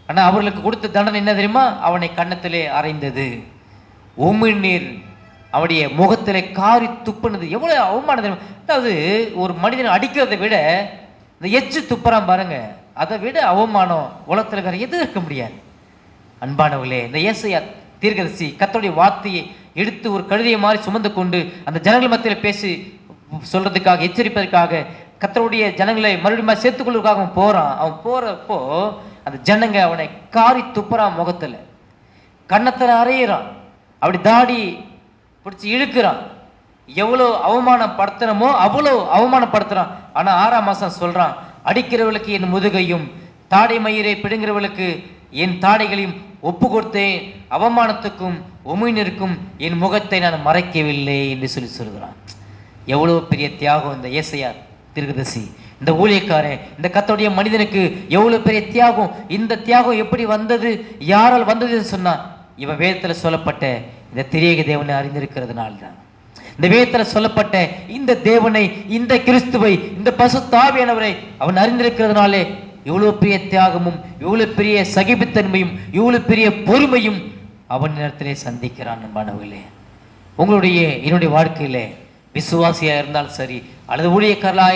ஆனா அவர்களுக்கு கொடுத்த தண்டனை என்ன தெரியுமா? அவனை கன்னத்திலே அறைந்தது, உமிழ்நீர் அவனுடைய முகத்திலே காரி துப்புனது. எவ்வளவு அவமானம் தெரியுமா? அதாவது ஒரு மனிதனை அடிக்கிறதை விட இந்த எச்சு துப்புறான் பாருங்க, அதை விட அவமானம் உலகத்தில் வேற எதுவும் இருக்க முடியாது. அன்பானவர்களே, இந்த ஏசாயா தீர்க்கதரிசி கர்த்தருடைய வார்த்தையை எடுத்து ஒரு கழுதையை மாதிரி சுமந்து கொண்டு அந்த ஜனங்கள் மத்தியில் பேசி சொல்றதுக்காக, எச்சரிப்பதற்காக, கர்த்தருடைய ஜனங்களை மறுபடியும் சேர்த்துக்கொள்வதற்காக அவன் போறான். அவன் போறப்போ அந்த ஜனங்க அவனை காரி துப்புறான், முகத்துல கன்னத்தில் அறையிறான், அப்படி தாடி பிடிச்சி இழுக்கிறான். எவ்வளோ அவமானப்படுத்தணுமோ அவ்வளோ அவமானப்படுத்துறான். ஆனா 6ஆம் மாசம் சொல்றான், அடிக்கிறவளுக்கு என் முதுகையும் தாடை மயிரை பிடுங்கிறவளுக்கு என் தாடைகளையும் ஒப்பு கொடுத்தேன், அவமானத்துக்கும் உமிழ்நீருக்கும் என் முகத்தை நான் மறைக்கவில்லை என்று சொல்லி சொல்கிறான். எவ்வளோ பெரிய தியாகம் இந்த ஏசாயா தீர்க்கதரிசி, இந்த ஊழியக்காரன், இந்த கர்த்தருடைய மனிதனுக்கு எவ்வளோ பெரிய தியாகம். இந்த தியாகம் எப்படி வந்தது, யாரால் வந்ததுன்னு சொன்னா இவன் வேதத்தில் சொல்லப்பட்ட இந்த திரியேக தேவனை அறிந்திருக்கிறதுனால்தான். இந்த வேதத்தில் சொல்லப்பட்ட இந்த தேவனை, இந்த கிறிஸ்துவை, இந்த பரிசுத்த ஆவியானவரை அவன் அறிந்திருக்கிறதுனாலே இவ்வளவு பெரிய தியாகமும், இவ்வளவு பெரிய சகிப்புத்தன்மையும், இவ்வளவு பெரிய பொறுமையும் அவன் நேரத்திலே சந்திக்கிறான். அன்பானவர்களே, உங்களுடைய என்னுடைய வாழ்க்கையிலே விசுவாசியாக இருந்தாலும் சரி, அல்லது ஊழியக்காரர்களாக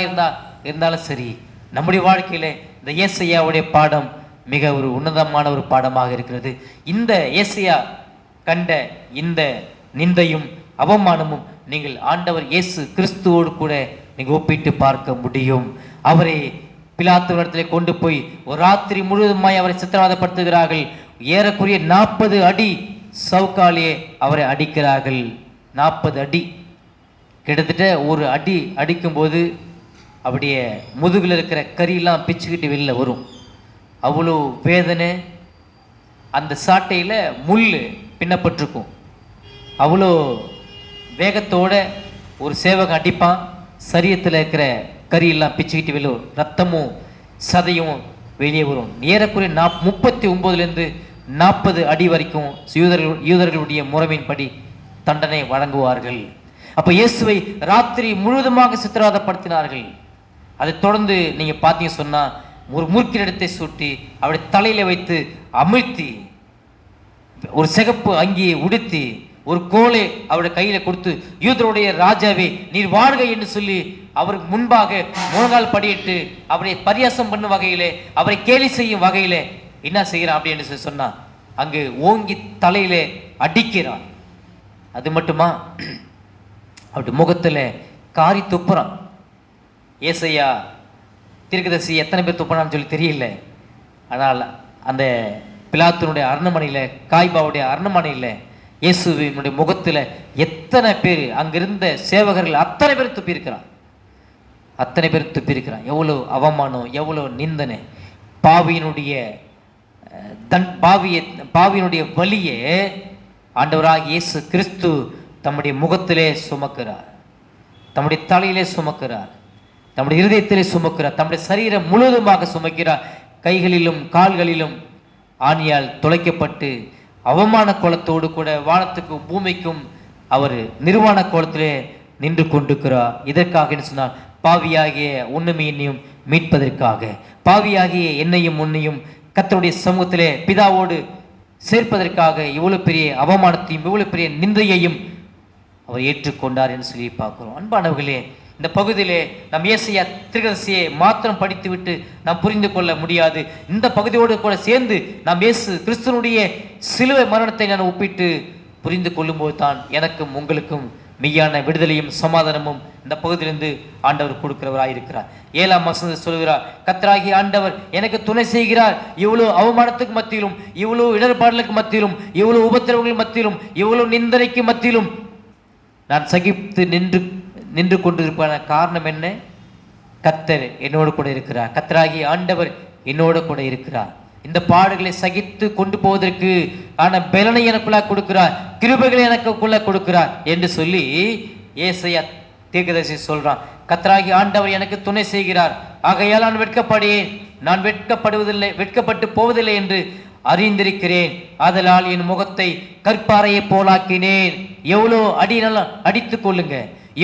இருந்தாலும் சரி, நம்முடைய வாழ்க்கையில இந்த ஏசையாவுடைய பாடம் மிக ஒரு உன்னதமான ஒரு பாடமாக இருக்கிறது. இந்த ஏசையா கண்ட இந்த நிந்தையும் அவமானமும் நீங்கள் ஆண்டவர் இயேசு கிறிஸ்துவோடு கூட நீங்கள் ஒப்பிட்டு பார்க்க முடியும். அவரை பிலாத்துவிடத்திலே கொண்டு போய் ஒரு ராத்திரி முழுவதுமாய் அவரை சித்திரவதைப்படுத்துகிறார்கள். ஏறக்குறைய 40 அடி சவுக்காலியே அவரை அடிக்கிறார்கள். 40 அடி, கிட்டத்தட்ட ஒரு அடி அடிக்கும்போது அப்படியே முதுகில் இருக்கிற கறியெல்லாம் பிச்சுக்கிட்டு வெளில வரும். அவ்வளோ வேதனை. அந்த சாட்டையில் முள் பின்னப்பட்டிருக்கும். அவ்வளோ வேகத்தோட ஒரு சேவகம் அடிப்பான். சரீரத்தில் இருக்கிற கறியெல்லாம் பிச்சுக்கிட்டு வெளியே வரும். ரத்தமும் சதையும் வெளியே வரும். ஏறக்குறைய 39லேருந்து 40 அடி வரைக்கும் யூதர்களுடைய முறைமையின்படி தண்டனை வழங்குவார்கள். அப்போ இயேசுவை ராத்திரி முழுவதுமாக சித்திரவதைப்படுத்தினார்கள். அதை தொடர்ந்து நீங்கள் பார்த்தீங்க சொன்னால் ஒரு மூர்க்கினிடத்தை சுட்டி அவருடைய தலையில் வைத்து அமிழ்த்தி, ஒரு சிகப்பு அங்கியை உடுத்தி, ஒரு கோலை அவருடைய கையில் கொடுத்து, யூதருடைய ராஜாவே நீர் வாழ்க என்று சொல்லி அவருக்கு முன்பாக முழங்கால் படியிட்டு அவரை பரியாசம் பண்ணும் வகையிலே, அவரை கேலி செய்யும் வகையிலே என்ன செய்கிறான் அப்படின்னு சொல்லி சொன்னான். அங்கு ஓங்கி தலையிலே அடிக்கிறான். அது மட்டுமா, அப்படி முகத்தில் காரி துப்புறான். ஏசையா தீர்க்கதரிசி எத்தனை பேர் துப்புனான்னு சொல்லி தெரியல. ஆனால் அந்த பிலாத்துனுடைய அரண்மனையில், காய்பாவுடைய அரண்மனையில் இயேசுவினுடைய முகத்தில் எத்தனை பேர், அங்கிருந்த சேவகர்கள் அத்தனை பேர் துப்பியிருக்கிறான். அத்தனை பேர் துப்பியிருக்கிறான். எவ்வளோ அவமானம், எவ்வளோ நிந்தனை. பாவியினுடைய வலியே ஆண்டவராக இயேசு கிறிஸ்து தம்முடைய முகத்திலே சுமக்கிறார், தம்முடைய தலையிலே சுமக்கிறார், தம்முடைய இருதயத்திலே சுமக்கிறார், தம்முடைய சரீரம் முழுவதுமாக சுமக்கிறார். கைகளிலும் கால்களிலும் ஆணியால் துளைக்கப்பட்டு அவமான கோலத்தோடு கூட வானத்துக்கும் பூமிக்கும் அவர் நிர்வாண கோலத்திலே நின்று கொண்டிருக்கிறார். இதற்காக என்ன சொன்னால், பாவியாகிய உன்னும் என்னையும் மீட்பதற்காக, பாவியாகிய என்னையும் உன்னையும் கர்த்தருடைய சமூகத்திலே பிதாவோடு சேர்ப்பதற்காக இவ்வளவு பெரிய அவமானத்தையும் இவ்வளவு பெரிய நிந்தையையும் அவர் ஏற்றுக்கொண்டார் என்று சொல்லி பார்க்கிறோம். அன்பானவர்களே, இந்த பகுதியிலே நாம் ஏசாயா தீர்க்கதரிசியை மாத்திரம் படித்துவிட்டு நாம் புரிந்து கொள்ள முடியாது. இந்த பகுதியோடு கூட சேர்ந்து நாம் இயேசு கிறிஸ்துவனுடைய சிலுவை மரணத்தை நான் ஒப்பிட்டு புரிந்து கொள்ளும்போது தான் எனக்கும் உங்களுக்கும் மெய்யான விடுதலையும் சமாதானமும் இந்த பகுதியிலிருந்து ஆண்டவர் கொடுக்கிறவராயிருக்கிறார். 7ஆம் வசனத்தில் சொல்கிறார், கர்த்தராகிய ஆண்டவர் எனக்கு துணை செய்கிறார். இவ்வளோ அவமானத்துக்கு மத்தியிலும், இவ்வளோ இடர்பாடுகளுக்கு மத்தியிலும், இவ்வளோ உபத்திரவங்களுக்கு மத்தியிலும், இவ்வளோ நிந்தனைக்கு மத்தியிலும் நான் சகித்து நின்று கொண்டிருப்பான காரணம் என்ன? கர்த்தர் என்னோடு கூட இருக்கிறார். கர்த்தராகிய ஆண்டவர் என்னோடு கூட இருக்கிறார். இந்த பாடுகளை சகித்து கொண்டு போவதற்கு ஆன பலனை எனக்குள்ள கொடுக்கிறார், கிருபைகளை எனக்குள்ள கொடுக்கிறார் என்று சொல்லி ஏசாயா தீர்க்கதரிசி சொல்றான். கர்த்தராகிய ஆண்டவர் எனக்கு துணை செய்கிறார், ஆகையால் நான் வெட்கப்படேன், நான் வெட்கப்பட்டு போவதில்லை என்று அறிந்திருக்கிறேன். ஆதலால் என் முகத்தை கற்பாறையை போலாக்கினேன். எவ்வளோ அடினாலும் அடித்துக் கொள்ளுங்க,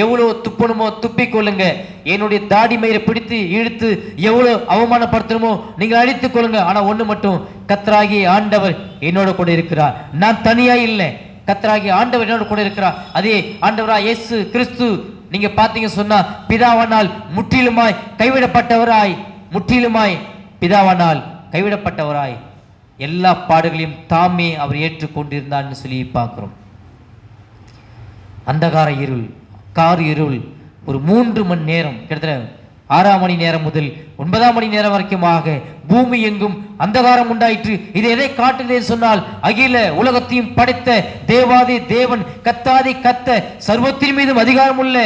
எவ்வளோ துப்பணுமோ துப்பிக் கொள்ளுங்க, என்னுடைய தாடி மயிரை பிடித்து இழுத்து எவ்வளோ அவமானப்படுத்தணுமோ நீங்கள் அடித்துக் கொள்ளுங்க. ஆனா ஒண்ணு மட்டும், கர்த்தராகிய ஆண்டவர் என்னோட கூட இருக்கிறார். நான் தனியா இல்லை, கர்த்தராகிய ஆண்டவர் என்னோட கூட இருக்கிறார். அதே ஆண்டவராக இயேசு கிறிஸ்து நீங்க பார்த்தீங்க சொன்னா, பிதாவானால் முற்றிலுமாய் பிதாவானால் கைவிடப்பட்டவராய் எல்லா பாடுகளையும் தாமே அவர் ஏற்றுக்கொண்டிருந்தார்னு சொல்லி பார்க்கிறோம். அந்தகார இருள், கார் இருள், ஒரு 3 மணி நேரம், கிட்டத்தட்ட 6ஆம் மணி நேரம் முதல் 9ஆம் மணி நேரம் வரைக்குமாக பூமி எங்கும் அந்தகாரம் உண்டாயிற்று. இது எதை காட்டுதே சொன்னால், அகில உலகத்தையும் படைத்த தேவாதி தேவன், கத்தாதி கத்த, சர்வத்தின் மீதும் அதிகாரம் உள்ள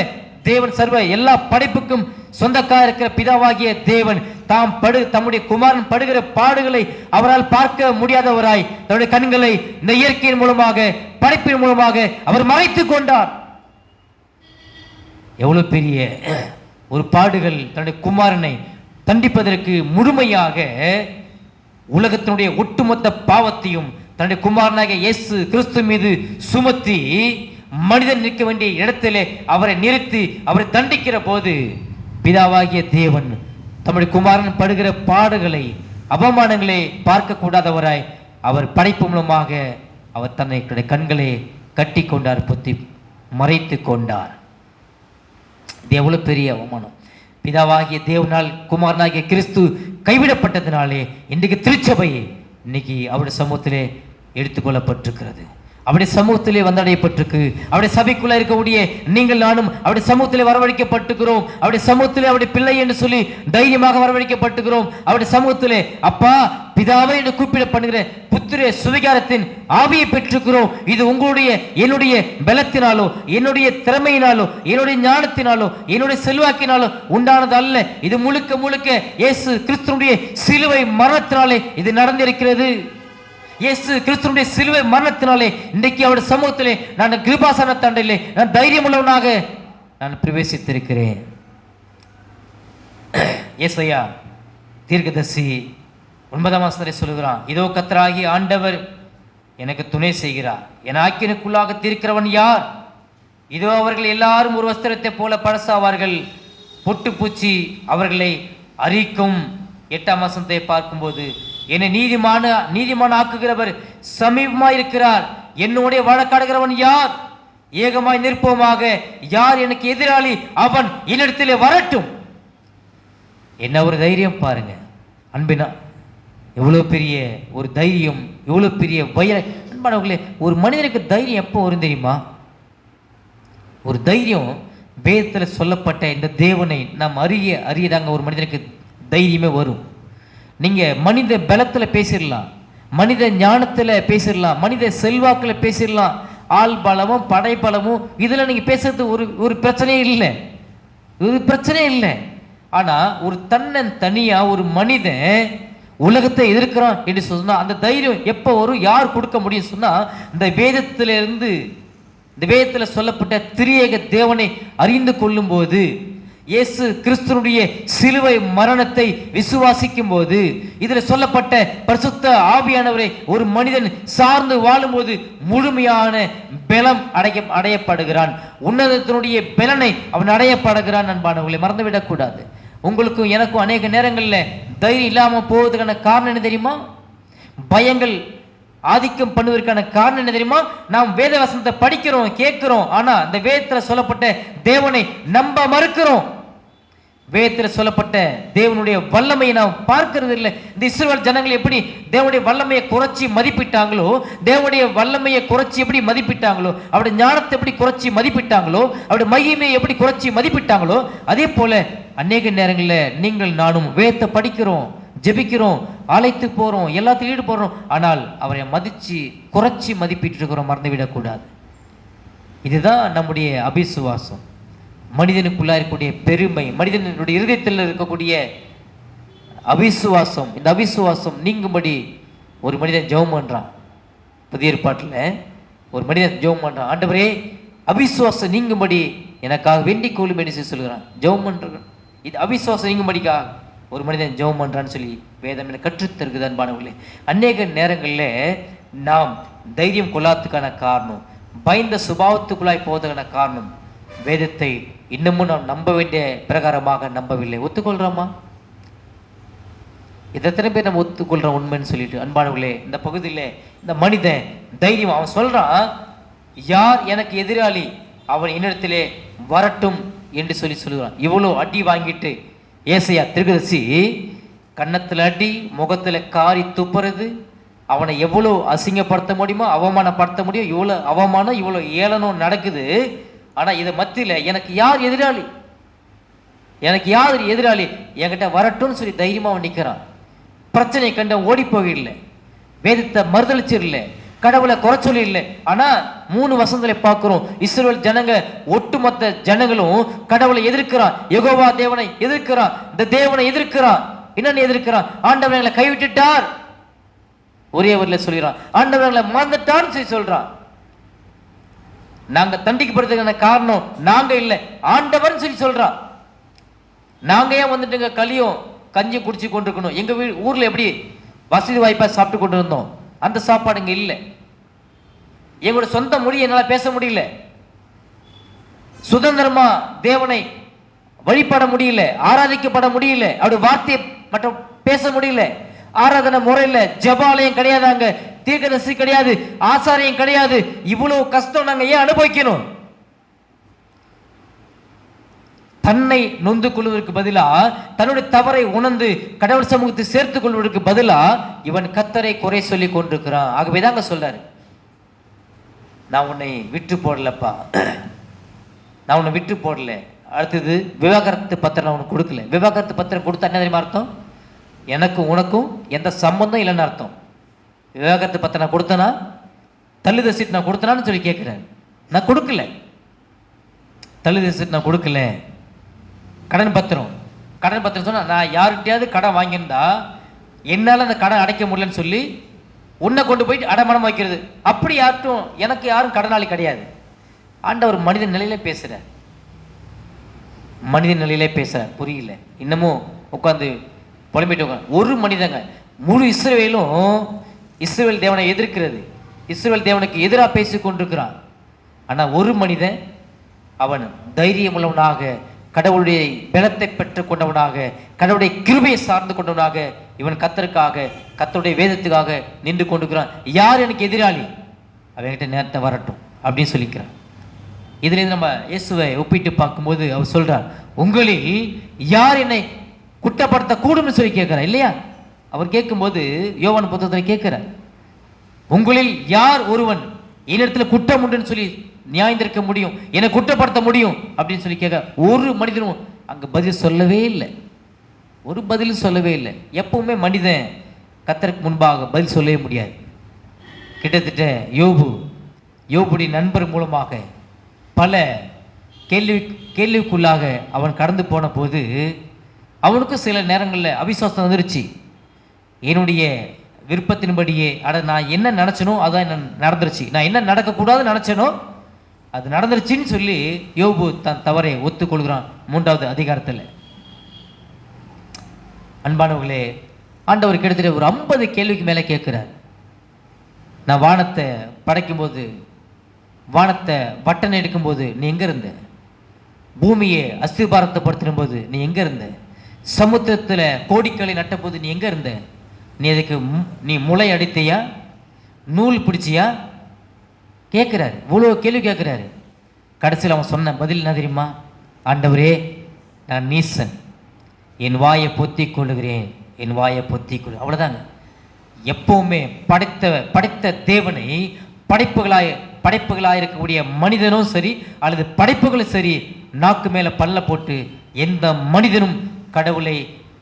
தேவன், சர்வ எல்லா படைப்புக்கும் சொந்தக்கார இருக்கிற பிதாவாகிய தேவன் தம்முடைய குமாரன் படுகிற பாடுகளை அவரால் பார்க்க முடியாதவராய் தன்னுடைய கண்களை இந்த இயற்கையின் மூலமாக, படைப்பின் மூலமாக அவர் மறைத்துக் கொண்டார். எவ்வளவு பெரிய ஒரு பாடுகள்! தன்னுடைய குமாரனை தண்டிப்பதற்கு முழுமையாக உலகத்தினுடைய ஒட்டுமொத்த பாவத்தையும் தன்னுடைய குமாரனாகிய இயேசு கிறிஸ்து மீது சுமத்தி மனிதன் நிற்க வேண்டிய இடத்திலே அவரை நிறுத்தி அவரை தண்டிக்கிற போது பிதாவாகிய தேவன் தம்முடைய குமாரன் படுகிற பாடுகளை அவமானங்களை பார்க்க கூடாதவராய் அவர் படைப்பு மூலமாக அவர் தன்னை கண்களை கட்டி கொண்டார், பொத்தி மறைத்து கொண்டார். இது எவ்வளவு பெரிய அவமானம்! பிதாவாகிய தேவனால் குமாரனாகிய கிறிஸ்து கைவிடப்பட்டதினாலே இன்றைக்கு திருச்சபை இன்னைக்கு அவருடைய சமூகத்திலே எடுத்துக்கொள்ளப்பட்டிருக்கிறது, அவருடைய சமூகத்திலே வந்தடையப்பட்டிருக்கு. அவருடைய சபைக்குள்ள இருக்கக்கூடிய நீங்கள் நானும் அவருடைய சமூகத்திலே வரவழைக்கப்பட்டுகிறோம். அவருடைய சமூகத்திலே அவருடைய பிள்ளை என்று சொல்லி தைரியமாக வரவழைக்கப்பட்டுகிறோம். அவருடைய சமூகத்திலே அப்பா பிதாவை என்று கூப்பிடப்படுகிற புத்திர சுவிகாரத்தின் ஆவியை பெற்றிருக்கிறோம். இது உங்களுடைய என்னுடைய பலத்தினாலோ என்னுடைய திறமையினாலோ என்னுடைய ஞானத்தினாலோ என்னுடைய செல்வாக்கினாலோ உண்டானது அல்ல. இது முழுக்க முழுக்க இயேசு கிறிஸ்துவினுடைய சிலுவை மரணத்தினாலே இது நடந்திருக்கிறது. இயேசு கிறிஸ்துவினுடைய சிலுவை மரணத்தினாலே இன்றைக்கு அவருடைய சமூகத்திலே நான் கிருபாசன தண்டையிலே நான் தைரியம் உள்ளவனாக நான் பிரவேசித்திருக்கிறேன். ஏசாயா தீர்க்கதரிசி 9ஆம் வசனத்திலே சொல்லுகிறான், இதோ கர்த்தராகிய ஆண்டவர் எனக்கு துணை செய்கிறார், என் ஆக்கினுக்குள்ளாக தீர்க்கிறவன் யார்? இதோ அவர்கள் எல்லாரும் ஒரு வஸ்திரத்தை போல பழசாவார்கள், பொட்டு பூச்சி அவர்களை அரிக்கும். 8ஆம் வசனத்தை பார்க்கும்போது, என்னை நீதிமான ஆக்குகிறவர் சமீபமாய் இருக்கிறார், என்னுடைய வழக்காடுகிறவன் யார்? ஏகமாய் நிற்போமாக, யார் எனக்கு எதிராளி? அவன் என்னிடத்திலே வரட்டும். என்ன ஒரு தைரியம் பாருங்க அன்பினா! எவ்வளவு பெரிய ஒரு தைரியம், எவ்வளவு பெரிய அன்பானவர்களே! ஒரு மனிதனுக்கு தைரியம் எப்போ வரும் தெரியுமா? ஒரு தைரியம் வேதத்தில் சொல்லப்பட்ட இந்த தேவனை நாம் அறியதாங்க ஒரு மனிதனுக்கு தைரியமே வரும். நீங்கள் மனித பலத்தில் பேசிடலாம், மனித ஞானத்தில் பேசிடலாம், மனித செல்வாக்கில் பேசிடலாம், ஆள் பலமும் படை பலமும் இதில் நீங்கள் பேசுறது ஒரு பிரச்சனையே இல்லை, ஒரு பிரச்சனையே இல்லை. ஆனால் ஒரு தனியாக ஒரு மனிதன் உலகத்தை எதிர்க்கிறான் என்று சொன்னால் அந்த தைரியம் எப்போ வரும், யார் கொடுக்க முடியும் சொன்னால், இந்த வேதத்திலிருந்து இந்த வேதத்தில் சொல்லப்பட்ட திரியேக தேவனை அறிந்து கொள்ளும் போது, இயேசு கிறிஸ்துனுடைய சிலுவை மரணத்தை விசுவாசிக்கும் போது, இதில் சொல்லப்பட்ட பரிசுத்த ஆவியானவரை ஒரு மனிதன் சார்ந்து வாழும்போது முழுமையான பலம் அடையப்படுகிறான். உன்னதத்தினுடைய பலனை அவன் அடையப்படுகிறான். அன்பானவர்களை மறந்துவிடக்கூடாது. உங்களுக்கும் எனக்கும் அநேக நேரங்களில் தைரியம் இல்லாமல் போவதற்கான காரணம் என்ன தெரியுமா? பயங்கள் ஆதிக்கம் பண்ணுவதற்கான காரணம் என்ன தெரியுமா? நாம் வேத வசனத்தை படிக்கிறோம், கேட்கிறோம், ஆனா அந்த வேதத்தில் சொல்லப்பட்ட தேவனை நம்ப மறுக்கிறோம். வேதத்தில் சொல்லப்பட்ட தேவனுடைய வல்லமையை நாம் பார்க்கிறது இல்லை. இந்த இஸ்ரவேல் ஜனங்கள் எப்படி தேவனுடைய வல்லமையை குறைச்சி மதிப்பிட்டாங்களோ, தேவனுடைய வல்லமையை குறைச்சி எப்படி மதிப்பிட்டாங்களோ, அவருடைய ஞானத்தை எப்படி குறைச்சி மதிப்பிட்டாங்களோ, அவருடைய மகிமையை எப்படி குறைச்சி மதிப்பிட்டாங்களோ, அதே போல அநேக நேரங்களில் நீங்கள் நானும் வேதத்தை படிக்கிறோம், ஜெபிக்கிறோம், அழைத்து போகிறோம், எல்லாத்தையும் ஈடுபடுறோம், ஆனால் அவரை மதித்து குறைச்சி மதிப்பிட்டு இருக்கிறோம். மறந்துவிடக்கூடாது. இதுதான் நம்முடைய அபிசுவாசம், மனிதனுக்குள்ளே இருக்கக்கூடிய பெருமை, மனிதனுடைய இருதயத்தில் இருக்கக்கூடிய அபிசுவாசம். இந்த அபிசுவாசம் நீங்கும்படி ஒரு மனிதன் ஜெபம் பண்ணுறான். புதிய ஏற்பாட்டில் ஒரு மனிதன் ஜெபம் பண்ணுறான், ஆண்டவரே அபிசுவாசம் நீங்கும்படி எனக்காக வேண்டிக் கொள்ளும் என்று சொல்கிறான். ஜெபம் பண்ணுறான். இது அவிசுவாசம் நீங்கும்படிக்காக ஒரு மனிதன் ஜெபம் பண்ணுறான்னு சொல்லி வேதம் எனக்கு கற்றுத்தருக்குது. அன்பானவர்களே, அநேக நேரங்களில் நாம் தைரியம் கொள்ளாததுக்கான காரணம், பயந்த சுபாவத்துக்குள்ளாய் போவதற்கான காரணம், வேதத்தை இன்னமும் நாம் நம்ப வேண்டிய பிரகாரமாக நம்பவில்லை. ஒத்துக்கொள்கிறோமா? எத்தனை பேர் நம்ம ஒத்துக்கொள்கிறோம் உண்மைன்னு சொல்லிட்டு? அன்பானவர்களே, இந்த பகுதியில் இந்த மனிதன் தைரியம், அவன் சொல்கிறான், யார் எனக்கு எதிராளி? அவன் என்னிடத்திலே வரட்டும் என்று சொல்லுகிறான். இவ்வளோ அடி வாங்கிட்டு ஏசாயா தீர்க்கதரிசி கன்னத்தில் அடி, முகத்தில் காரி துப்புறது, அவனை எவ்வளோ அசிங்கப்படுத்த முடியுமோ அவமானப்படுத்த முடியும். இவ்வளோ அவமானம், இவ்வளோ ஏளனம் நடக்குது. ஆனால் இதை மத்தியில் எனக்கு யார் எதிராளி, எனக்கு யார் எதிராளி, என்கிட்ட வரட்டும்னு சொல்லி தைரியமாக அவன் நிற்கிறான். பிரச்சனையை கண்ட ஓடி போகல, வேதத்தை மறுதளிச்சிடல, கடவுளை குறை சொல்லி இல்லை. ஆனால் 3 வசனங்களை பார்க்கிறோம், இஸ்ரவேல் ஜனங்க ஒட்டுமொத்த ஜனங்களும் கடவுளை எதிர்க்கிறான், யெகோவா தேவனை எதிர்க்கிறான், இந்த தேவனை எதிர்க்கிறான். என்னன்னு எதிர்க்கிறான்? ஆண்டவர் எங்களை கைவிட்டுட்டார், ஒரே வரியில் சொல்கிறான். ஆண்டவர் எங்களை மறந்துட்டான்னு சொல்லி சொல்றான். நாங்க தண்டிக்கப்படுறதுக்கான காரணம் நாங்க இல்லை, ஆண்டவர் சொல்லி சொல்றான். நாங்க ஏன் வந்துட்டுங்க களியும் கஞ்சி குடிச்சு கொண்டிருக்கணும்? எங்க ஊர்ல எப்படி வசதி வாய்ப்பா சாப்பிட்டு கொண்டு இருந்தோம், அந்த சாப்பாடு இங்கே இல்லை. எங்களோட சொந்த மொழி என்னால் பேச முடியல, சுதந்திரமா தேவனை வழிபட முடியல, ஆராதிக்கப்பட முடியல, அவருடைய வார்த்தையை மற்றும் பேச முடியல. ஆராதனை முறையில் ஜபாலயம் கிடையாது, அங்க தீர்க்கதரிசி கிடையாது, ஆசாரியம் கிடையாது. இவ்வளவு கஷ்டம் நாங்க ஏன் அனுபவிக்கணும்? தன்னை நொந்து கொள்வதற்கு பதிலா, தன்னுடைய தவறை உணர்ந்து கடவுள் சமூகத்தை சேர்த்துக் கொள்வதற்கு பதிலா இவன் கர்த்தரை குறை சொல்லி கொண்டிருக்கிறான். ஆகவேதாங்க சொல்றாரு, நான் உன்னை விட்டு போடலப்பா, நான் உன்னை விட்டு போடல. அடுத்தது விவாகரத்து பத்திரம் நான் உனக்கு கொடுக்கல. விவாகரத்து பத்திரம் கொடுத்தா என்ன தெரியுமா அர்த்தம்? எனக்கும் உனக்கும் எந்த சம்பந்தம் இல்லைன்னு அர்த்தம். விவாகரத்து பத்திரம் நான் கொடுத்தனா, தள்ளுத சீட் நான் கொடுத்தனான்னு சொல்லி கேட்குறேன். நான் கொடுக்கல, தள்ளுத சீட் நான் கொடுக்கல. கடன் பத்திரம், கடன் பத்திரம் சொன்னால் நான் யார்கிட்டையாவது கடன் வாங்கியிருந்தா என்னால் அந்த கடன் அடைக்க முடியலன்னு சொல்லி உன்னை கொண்டு போயிட்டு அடமானம் வைக்கிறது. அப்படி யார்ட்டும் எனக்கு யாரும் கடனாளி கிடையாது. ஆண்டவர் மனித நிலையில பேசுகிற, மனித நிலையிலே பேசுகிற. புரியல, இன்னமும் உட்காந்து புலம்பிட்டு உட்காந்து. ஒரு மனிதங்க முழு இஸ்ரவேலும் இஸ்ரவேல் தேவனை எதிர்க்கிறது, இஸ்ரவேல் தேவனுக்கு எதிராக பேசி கொண்டிருக்கிறான். ஆனால் ஒரு மனிதன் அவன் தைரியமுள்ளவனாக, கடவுளுடைய பலத்தை பெற்று கொண்டவனாக, கடவுளுடைய கிருபையை சார்ந்து கொண்டவனாக, இவன் கர்த்தருக்காக, கர்த்தருடைய வேதத்துக்காக நின்று கொண்டிருக்கிறான். யார் எனக்கு எதிராளி? அவன்கிட்ட நேரத்தை வரட்டும் அப்படின்னு சொல்லிக்கிறான். இதுலேருந்து நம்ம இயேசுவை ஒப்பிட்டு பார்க்கும்போது அவர் சொல்றார், உங்களில் யார் என்னை குற்றப்படுத்தக்கூடும்னு சொல்லி கேட்கிறார் இல்லையா? அவர் கேட்கும்போது யோவான் புத்தகத்தில் கேட்கிறார், உங்களில் யார் ஒருவன் என்னிடத்தில் குற்றம் உண்டுன்னு சொல்லி நியாயந்திருக்க முடியும், என்னை குற்றப்படுத்த முடியும் அப்படின்னு சொல்லி கேட்க. ஒரு மனிதனும் அங்கே பதில் சொல்லவே இல்லை, ஒரு பதிலும் சொல்லவே இல்லை. எப்பவுமே மனிதன் கர்த்தருக்கு முன்பாக பதில் சொல்லவே முடியாது. கிட்டத்தட்ட யோபுடைய நண்பர் மூலமாக பல கேள்விக்குள்ளாக அவன் கடந்து போன போது அவனுக்கும் சில நேரங்களில் அவிசுவாசம் வந்துருச்சு. என்னுடைய விருப்பத்தின்படியே நான் என்ன நினச்சனோ அதான் என்ன நடந்துருச்சு, நான் என்ன நடக்கக்கூடாதுன்னு நினச்சனோ அது நடந்துருச்சுன்னு சொல்லி யோபு தன் தவறை ஒத்துக்கொள்கிறான் 3வது அதிகாரத்தில். அன்பானவர்களே, ஆண்டவர் கிட்டத்தட்ட ஒரு 50 கேள்விக்கு மேலே கேட்குறார். நான் வானத்தை படைக்கும்போது, வானத்தை வட்டனை எடுக்கும்போது நீ எங்கே இருந்த? பூமியை அஸ்திபாரத்தை போது நீ எங்கே இருந்த? சமுத்திரத்தில் கோடிக்களை நட்டபோது நீ எங்கே இருந்த? நீ அதுக்கு நீ முளை அடித்தியா, நூல் பிடிச்சியா? கேட்குறாரு, இவ்வளோ கேள்வி கேட்குறாரு. கடைசியில் அவன் சொன்ன பதில் என்ன தெரியுமா? ஆண்டவரே, நான் நீசன், என் வாயை பொத்திக் கொள்ளுகிறேன், என் வாயை பொத்திக் கொள்ளு. அவ்வளோதாங்க. எப்பவுமே படைத்த தேவனை படைப்புகளாக இருக்கக்கூடிய மனிதனும் சரி அல்லது படைப்புகளும் சரி நாக்கு மேலே பல்ல போட்டு எந்த மனிதனும் கடவுளை,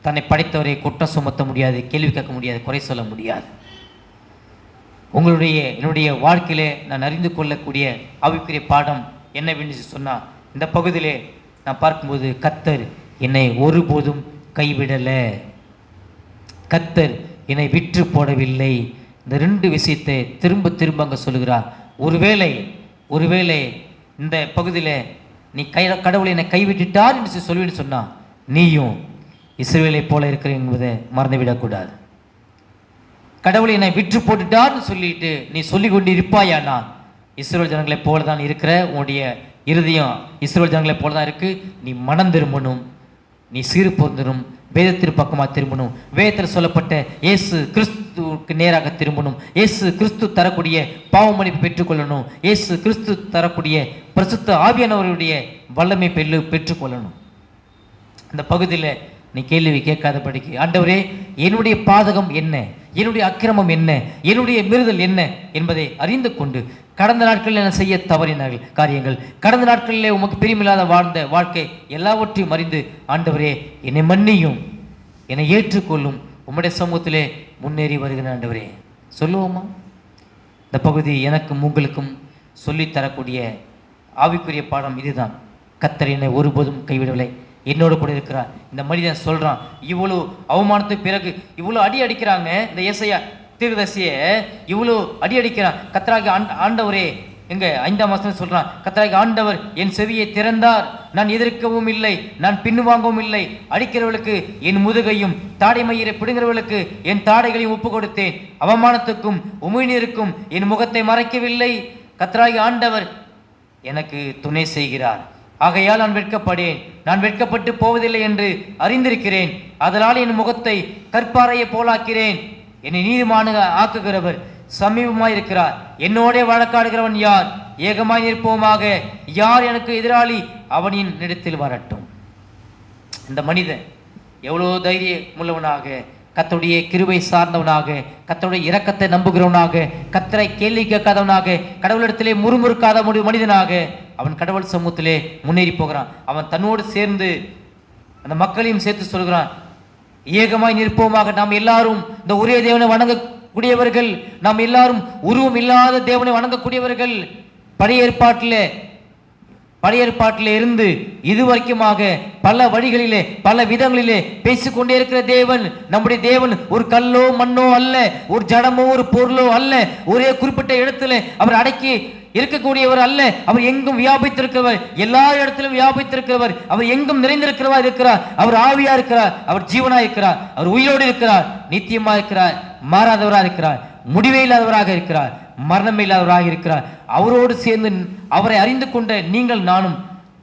தன்னை படைத்தவரை குற்றம் சுமத்த முடியாது, கேள்வி கேட்க முடியாது, குறை சொல்ல முடியாது. என்னுடைய வாழ்க்கையிலே நான் அறிந்து கொள்ளக்கூடிய ஆவிக்குரிய பாடம் என்னவென்று சொன்னால், இந்த பகுதியிலே நான் பார்க்கும்போது கர்த்தர் என்னை ஒருபோதும் கைவிடலை, கர்த்தர் என்னை விற்று போடவில்லை. இந்த 2 விஷயத்தை திரும்ப அங்கே சொல்லுகிறார். ஒருவேளை இந்த பகுதியில் நீ கடவுளை என்னை கைவிட்டுட்டார் என்று சொல்லுவேன்னு சொன்னால், நீயும் இஸ்ரவேலை போல இருக்கிற என்பதை மறந்துவிடக்கூடாது. கடவுளை என்னை விற்று போட்டுட்டார்னு சொல்லிட்டு நீ சொல்லி கொண்டு இருப்பாயானா, இஸ்ரவேல் ஜனங்களை போல தான் இருக்கிற, உன்னுடைய இருதயம் இஸ்ரவேல் ஜனங்களை போல தான் இருக்கு. நீ மனம் திரும்பணும், நீ சீறு பொருந்தணும், வேதத்திற்கு பக்கமாக திரும்பணும், வேதத்தில் சொல்லப்பட்ட இயேசு கிறிஸ்துவுக்கு நேராக திரும்பணும், இயேசு கிறிஸ்து தரக்கூடிய பாவ மன்னிப்பு பெற்றுக்கொள்ளணும், இயேசு கிறிஸ்து தரக்கூடிய பரிசுத்த ஆவியானவருடைய வல்லமை பெற்றுக்கொள்ளணும். அந்த பகுதியில் நீ கேள்வி கேட்காதபடிக்கு, ஆண்டவரே என்னுடைய பாதகம் என்ன, என்னுடைய அக்கிரமம் என்ன, என்னுடைய மீறுதல் என்ன என்பதை அறிந்து கொண்டு, கடந்த நாட்களில் என்ன செய்ய தவறின காரியங்கள், கடந்த நாட்களிலே உமக்கு பிரியமில்லாத வாழ்ந்த வாழ்க்கை எல்லாவற்றையும் அறிந்து, ஆண்டவரே என்னை மன்னியும், என்னை ஏற்றுக்கொள்ளும், உம்முடைய சமூகத்திலே முன்னேறி வருகிற ஆண்டவரே சொல்லுவோமா? இந்த பகுதி எனக்கும் உங்களுக்கும் சொல்லித்தரக்கூடிய ஆவிக்குரிய பாடம் இதுதான். கர்த்தர் என்னை ஒருபோதும் கைவிடவில்லை, என்னோடு கூட இருக்கிறார். இந்த மனிதன் சொல்றான், இவ்வளோ அவமானத்துக்கு பிறகு இவ்வளோ அடி அடிக்கிறாங்க, இந்த ஏசாயா தீர்க்கதரிசியை இவ்வளோ அடி அடிக்கிறான். கர்த்தராகிய ஆண்டவரே எங்க 5ஆம் வசனம் சொல்றான், கர்த்தராகிய ஆண்டவர் என் செவியை திறந்தார், நான் எதிர்க்கவும் இல்லை, நான் பின்வாங்கவும் இல்லை. அடிக்கிறவர்களுக்கு என் முதுகையும் தாடைமயிரை பிடுங்கிறவர்களுக்கு என் தாடைகளையும் ஒப்பு கொடுத்தேன். அவமானத்துக்கும் உமிழ்நீருக்கும் என் முகத்தை மறைக்கவில்லை. கர்த்தராகிய ஆண்டவர் எனக்கு துணை செய்கிறார், ஆகையால் நான் வெட்கப்படேன். நான் வெட்கப்பட்டு போவதில்லை என்று அறிந்திருக்கிறேன். அதனால் என் முகத்தை கற்பாறையை போலாக்கிறேன். என்னை நீதிமான ஆக்குகிறவர் சமீபமாய் இருக்கிறார். என்னோட வழக்காடுகிறவன் யார்? ஏகமாய் நிற்போமாக. யார் எனக்கு எதிராளி? அவனின் இடத்தில் வரட்டும். இந்த மனிதன் எவ்வளோ தைரியமுள்ளவனாக, கர்த்தருடைய கிருபை சார்ந்தவனாக, கர்த்தருடைய இரக்கத்தை நம்புகிறவனாக, கர்த்தரை கேள்வி கேட்காதவனாக, கடவுளிடத்திலே முறுமுறுக்காத மனிதனாக அவன் கடவுள் சமூகத்திலே முன்னேறி போகிறான். அவன் தன்னோடு சேர்ந்து அந்த மக்களையும் சேர்த்து சொல்கிறான், ஏகமாய் நிற்போமாக. நாம் எல்லாரும் இந்த ஒரே தேவனை வணங்கக்கூடியவர்கள், நாம் எல்லாரும் உருவம் இல்லாத தேவனை வணங்கக்கூடியவர்கள். பழைய ஏற்பாட்டிலே இருந்து இதுவரைக்குமாக பல வழிகளிலே பல விதங்களிலே பேசிக்கொண்டே இருக்கிற தேவன் நம்முடைய தேவன் ஒரு கல்லோ மண்ணோ அல்ல, ஒரு ஜடமோ ஒரு பொருளோ அல்ல, ஒரே குறிப்பிட்ட இடத்துல அவர் அடக்கி இருக்கக்கூடியவர் அல்ல. அவர் எங்கும் வியாபித்திருக்கிறவர், எல்லா இடத்திலும் வியாபித்திருக்கிறவர், அவர் எங்கும் நிறைந்திருக்கிறவர் இருக்கிறார். அவர் ஆவியா இருக்கிறார், அவர் ஜீவனா இருக்கிறார், அவர் உயிரோடு இருக்கிறார், நித்தியமா இருக்கிறார், மாறாதவராக இருக்கிறார், முடிவே இல்லாதவராக இருக்கிறார், மரணமே இல்லாதவராக இருக்கிறார். அவரோடு சேர்ந்து அவரை அறிந்து கொண்ட நீங்கள் நானும்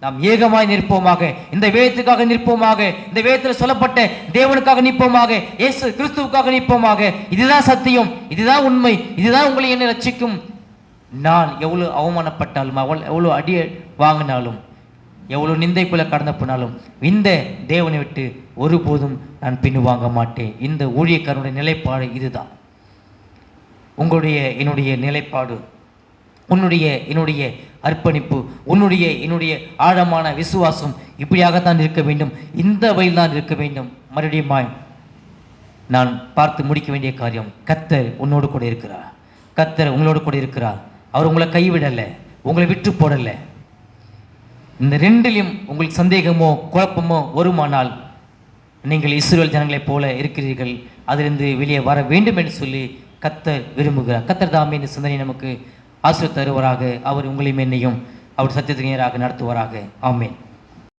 நாம் ஏகமாய் நிற்போமாக. இந்த வேதத்துக்காக நிற்போமாக. இந்த வேதத்தில் சொல்லப்பட்ட தேவனுக்காக நிற்போமாக. இயேசு கிறிஸ்துவுக்காக நிற்போமாக. இதுதான் சத்தியம், இதுதான் உண்மை, இதுதான் உங்களை என்னை ரட்சிக்கும். நான் எவ்வளோ அவமானப்பட்டாலும், எவ்வளோ அடி வாங்கினாலும், எவ்வளோ நிந்தைக்குள்ள கடந்து போனாலும் இந்த தேவனை விட்டு ஒருபோதும் நான் பின்னு வாங்க மாட்டேன். இந்த ஊழியக்காரனுடைய நிலைப்பாடு இதுதான். உங்களுடைய என்னுடைய நிலைப்பாடு, என்னுடைய அர்ப்பணிப்பு, என்னுடைய ஆழமான விசுவாசம் இப்படியாகத்தான் இருக்க வேண்டும். இந்த வழியில் தான் இருக்க வேண்டும். மறுபடியும் நான் பார்த்து முடிக்க வேண்டிய காரியம், கர்த்தர் உன்னோடு கூட இருக்கிறார். கர்த்தர் உங்களோடு கூட இருக்கிறார். அவர் உங்களை கைவிடலை, உங்களை விட்டு போடலை. இந்த ரெண்டிலும் உங்களுக்கு சந்தேகமோ குழப்பமோ வருமானால் நீங்கள் இஸ்ரவேல் ஜனங்களைப் போல இருக்கிறீர்கள், அதிலிருந்து வெளியே வர வேண்டும் என்று சொல்லி கர்த்தர் விரும்புகிறார். கர்த்தர் தாமே இந்த சிந்தனை நமக்கு ஆசீர்வாதம் தருவாராக. அவர் உங்களையும் என்னையும் அவர் சத்தியத்துக்கு நேராக நடத்துவாராக. ஆமென்.